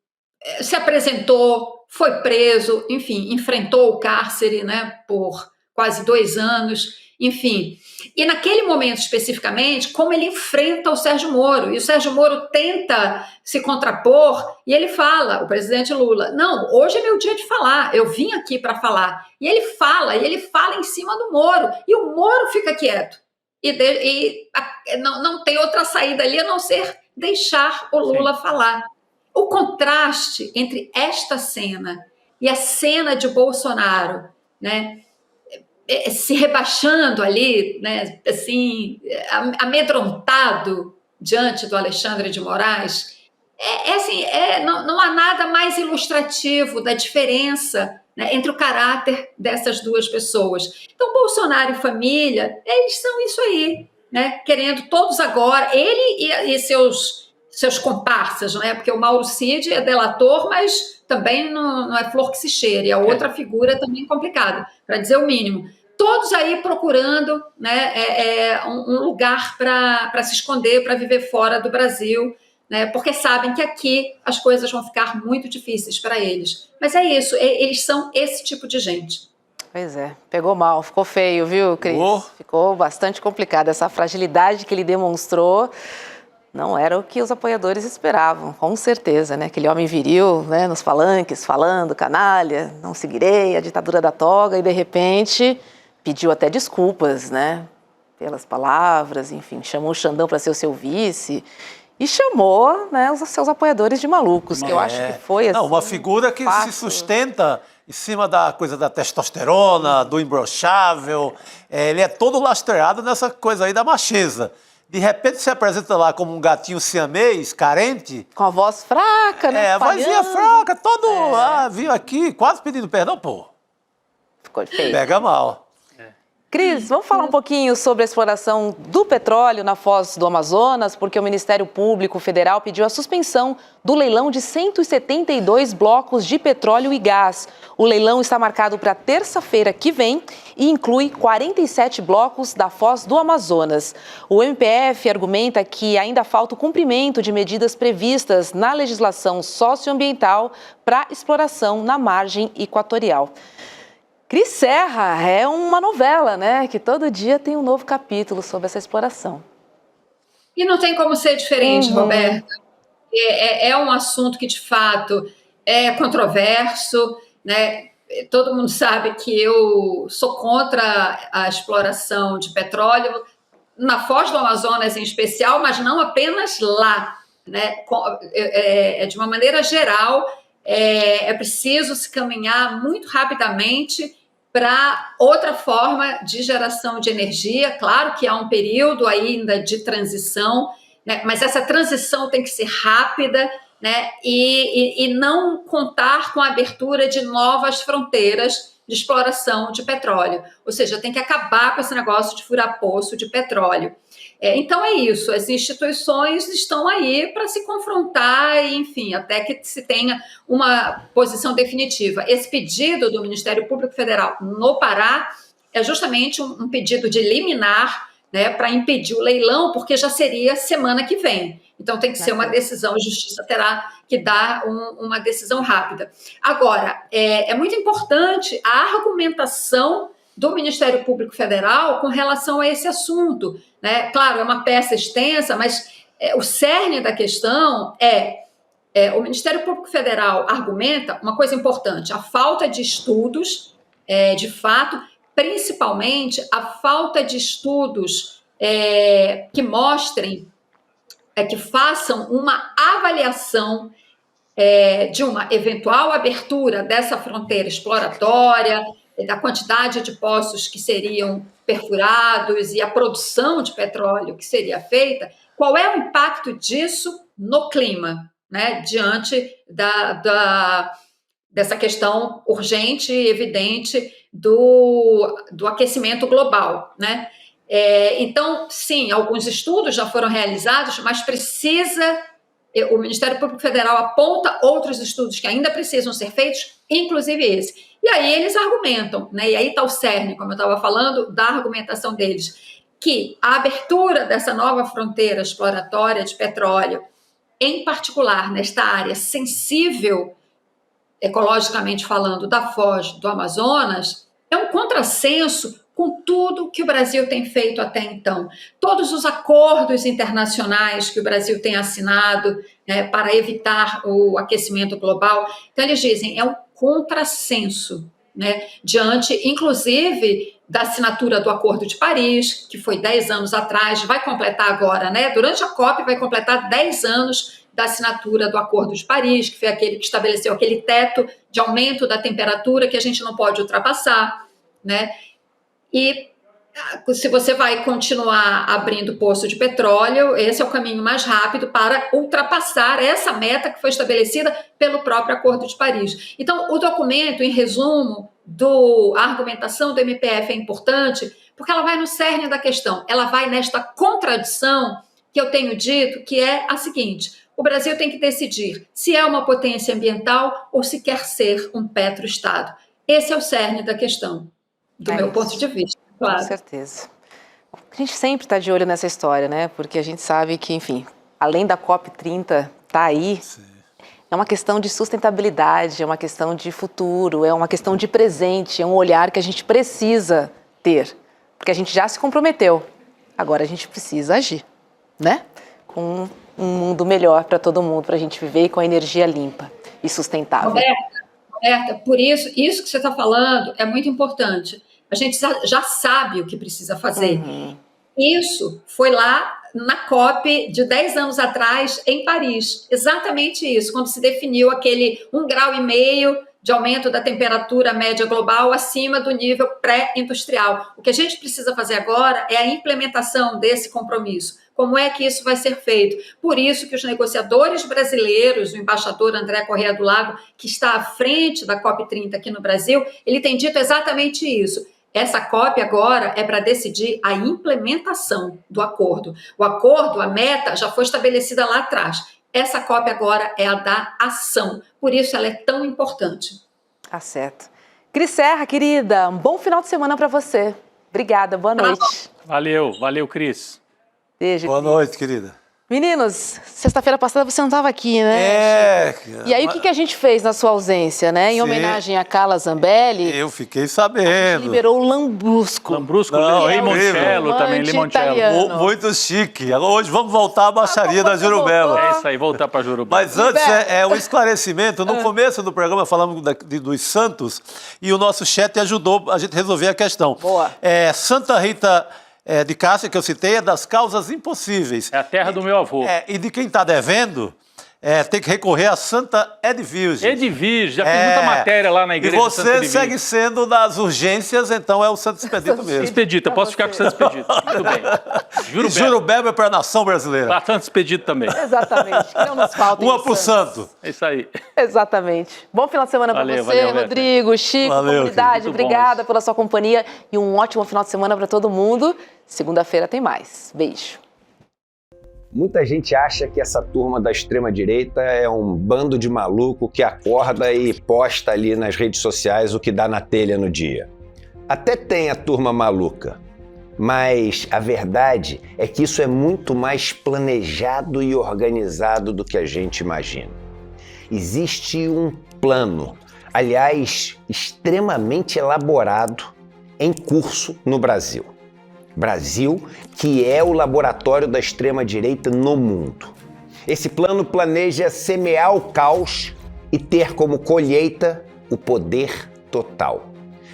se apresentou, foi preso, enfim, enfrentou o cárcere, né, por quase 2 anos, enfim. E naquele momento especificamente, como ele enfrenta o Sérgio Moro, e o Sérgio Moro tenta se contrapor, e ele fala, o presidente Lula, não, hoje é meu dia de falar, eu vim aqui para falar. E ele fala em cima do Moro, e o Moro fica quieto. E não tem outra saída ali a não ser deixar o Lula falar. O contraste entre esta cena e a cena de Bolsonaro, né, se rebaixando ali, né, assim, amedrontado diante do Alexandre de Moraes, Não há nada mais ilustrativo da diferença, né, entre o caráter dessas duas pessoas. Então, Bolsonaro e família, eles são isso aí, né, querendo todos agora, ele e seus comparsas, né, porque o Mauro Cid é delator, mas também não é flor que se cheire, é outra figura também complicada, para dizer o mínimo. Todos aí procurando, né, um lugar para se esconder, para viver fora do Brasil, né, porque sabem que aqui as coisas vão ficar muito difíceis para eles. Mas é isso, eles são esse tipo de gente. Pois é, pegou mal, ficou feio, viu, Cris? Ficou bastante complicado. Essa fragilidade que ele demonstrou não era o que os apoiadores esperavam, com certeza, né? Aquele homem viril, né, nos palanques, falando, canalha, não seguirei, a ditadura da toga, e de repente pediu até desculpas, né, pelas palavras, enfim, chamou o Xandão para ser o seu vice e chamou, né, os seus apoiadores de malucos, que eu acho que foi assim. Não, uma figura que se sustenta em cima da coisa da testosterona, do imbrochável, ele é todo lastreado nessa coisa aí da macheza. De repente se apresenta lá como um gatinho siamês, carente. Com a voz fraca, né? A vozinha fraca, todo... viu aqui, quase pedindo perdão, pô. Ficou feio. Pega mal. Cris, vamos falar um pouquinho sobre a exploração do petróleo na Foz do Amazonas, porque o Ministério Público Federal pediu a suspensão do leilão de 172 blocos de petróleo e gás. O leilão está marcado para terça-feira que vem e inclui 47 blocos da Foz do Amazonas. O MPF argumenta que ainda falta o cumprimento de medidas previstas na legislação socioambiental para exploração na margem equatorial. Cris Serra é uma novela, né? Que todo dia tem um novo capítulo sobre essa exploração. E não tem como ser diferente, Roberta. É um assunto que, de fato, é controverso, né? Todo mundo sabe que eu sou contra a exploração de petróleo, na Foz do Amazonas em especial, mas não apenas lá, né? De uma maneira geral, é preciso se caminhar muito rapidamente para outra forma de geração de energia. Claro que há um período ainda de transição, né, mas essa transição tem que ser rápida, né, e não contar com a abertura de novas fronteiras de exploração de petróleo. Ou seja, tem que acabar com esse negócio de furar poço de petróleo. Então é isso, as instituições estão aí para se confrontar, enfim, até que se tenha uma posição definitiva. Esse pedido do Ministério Público Federal no Pará é justamente um pedido de liminar, né, para impedir o leilão, porque já seria semana que vem. Então tem que ser uma decisão, a Justiça terá que dar uma decisão rápida. Agora, é muito importante a argumentação do Ministério Público Federal com relação a esse assunto, né? Claro, é uma peça extensa, mas o cerne da questão o Ministério Público Federal argumenta uma coisa importante, a falta de estudos, de fato, principalmente a falta de estudos que mostrem, que façam uma avaliação de uma eventual abertura dessa fronteira exploratória, da quantidade de poços que seriam perfurados e a produção de petróleo que seria feita, qual é o impacto disso no clima, né, diante dessa questão urgente e evidente do aquecimento global, né? Então, sim, alguns estudos já foram realizados, mas o Ministério Público Federal aponta outros estudos que ainda precisam ser feitos, inclusive esse. E aí eles argumentam, né? E aí está o cerne, como eu estava falando, da argumentação deles, que a abertura dessa nova fronteira exploratória de petróleo, em particular nesta área sensível, ecologicamente falando, da Foz do Amazonas, é um contrassenso com tudo que o Brasil tem feito até então. Todos os acordos internacionais que o Brasil tem assinado, né, para evitar o aquecimento global. Então, eles dizem, é um contrassenso, né, diante, inclusive, da assinatura do Acordo de Paris, que foi 10 anos atrás, vai completar agora, né, durante a COP, vai completar 10 anos da assinatura do Acordo de Paris, que foi aquele que estabeleceu aquele teto de aumento da temperatura que a gente não pode ultrapassar, né? E se você vai continuar abrindo poço de petróleo, esse é o caminho mais rápido para ultrapassar essa meta que foi estabelecida pelo próprio Acordo de Paris. Então, o documento, em resumo, a argumentação do MPF é importante porque ela vai no cerne da questão, ela vai nesta contradição que eu tenho dito, que é a seguinte: o Brasil tem que decidir se é uma potência ambiental ou se quer ser um petroestado. Esse é o cerne da questão, do meu ponto de vista. Claro. Com certeza. A gente sempre está de olho nessa história, né? Porque a gente sabe que, enfim, além da COP30 tá aí, sim, é uma questão de sustentabilidade, é uma questão de futuro, é uma questão de presente, é um olhar que a gente precisa ter, porque a gente já se comprometeu. Agora a gente precisa agir, né? Com um mundo melhor para todo mundo, para a gente viver com a energia limpa e sustentável. Roberta, por isso que você está falando é muito importante. A gente já sabe o que precisa fazer. Uhum. Isso foi lá na COP de 10 anos atrás, em Paris. Exatamente isso, quando se definiu aquele 1,5 grau de aumento da temperatura média global acima do nível pré-industrial. O que a gente precisa fazer agora é a implementação desse compromisso. Como é que isso vai ser feito? Por isso que os negociadores brasileiros, o embaixador André Corrêa do Lago, que está à frente da COP30 aqui no Brasil, ele tem dito exatamente isso. Essa COP agora é para decidir a implementação do acordo. O acordo, a meta, já foi estabelecida lá atrás. Essa COP agora é a da ação. Por isso ela é tão importante. Tá certo. Cris Serra, querida, um bom final de semana para você. Obrigada, boa noite. Valeu, Cris. Beijo. Boa noite, querida. Meninos, sexta-feira passada você não estava aqui, né? E aí, o que a gente fez na sua ausência, né? Em homenagem a Carla Zambelli. Eu fiquei sabendo. A gente liberou o Lambrusco. Não, limoncello também, limoncello. Muito chique. Hoje vamos voltar à baixaria da Jurubeba. É isso aí, voltar para Jurubeba. Mas antes, um esclarecimento. No começo do programa falamos dos santos e o nosso chat ajudou a gente resolver a questão. Boa. Santa Rita de Cássia, que eu citei, é das causas impossíveis. É a terra do meu avô. E de quem está devendo, tem que recorrer a Santa Edvirgem. Edvirgem, já fiz muita matéria lá na igreja. E você segue sendo das urgências, então é o Santo Expedito mesmo. Expedito, eu posso ficar com o Santo Expedito. Muito bem. Jurubeba é para a nação brasileira. Para Santo Expedito também. Exatamente, que não nos falta. Uma para o santo. É isso aí. Exatamente. Bom final de semana para você, valeu, Rodrigo, Chico, comunidade. Obrigada pela sua companhia e um ótimo final de semana para todo mundo. Segunda-feira tem mais. Beijo. Muita gente acha que essa turma da extrema-direita é um bando de maluco que acorda e posta ali nas redes sociais o que dá na telha no dia. Até tem a turma maluca, mas a verdade é que isso é muito mais planejado e organizado do que a gente imagina. Existe um plano, aliás, extremamente elaborado, em curso no Brasil. Brasil, que é o laboratório da extrema-direita no mundo. Esse plano planeja semear o caos e ter como colheita o poder total.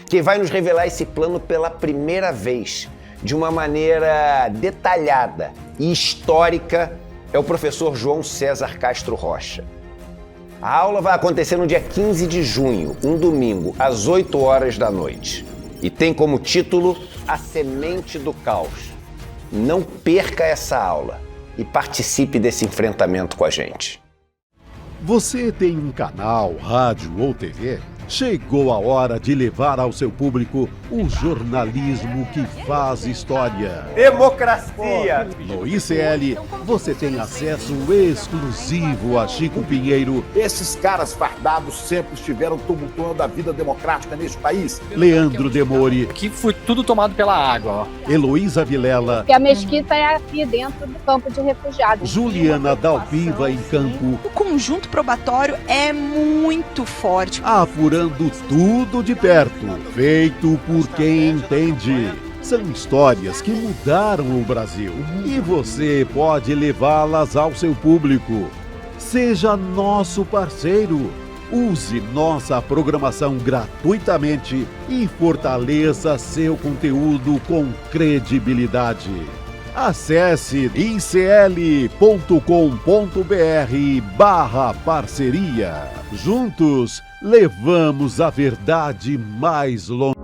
Quem vai nos revelar esse plano pela primeira vez, de uma maneira detalhada e histórica, é o professor João César Castro Rocha. A aula vai acontecer no dia 15 de junho, um domingo, às 8 horas da noite. E tem como título A Semente do Caos. Não perca essa aula e participe desse enfrentamento com a gente. Você tem um canal, rádio ou TV? Chegou a hora de levar ao seu público o jornalismo que faz história. Democracia! No ICL, você tem acesso exclusivo a Chico Pinheiro. Esses caras fardados sempre estiveram tumultuando a vida democrática neste país. Leandro Demore. Aqui foi tudo tomado pela água. Heloísa Vilela. Porque a mesquita é aqui dentro do campo de refugiados. Juliana Dalpiva em campo. O conjunto probatório é muito forte. Apurando tudo de perto, feito por quem entende. São histórias que mudaram o Brasil e você pode levá-las ao seu público. Seja nosso parceiro. Use nossa programação gratuitamente e fortaleça seu conteúdo com credibilidade. Acesse icl.com.br/parceria. Juntos, levamos a verdade mais longe.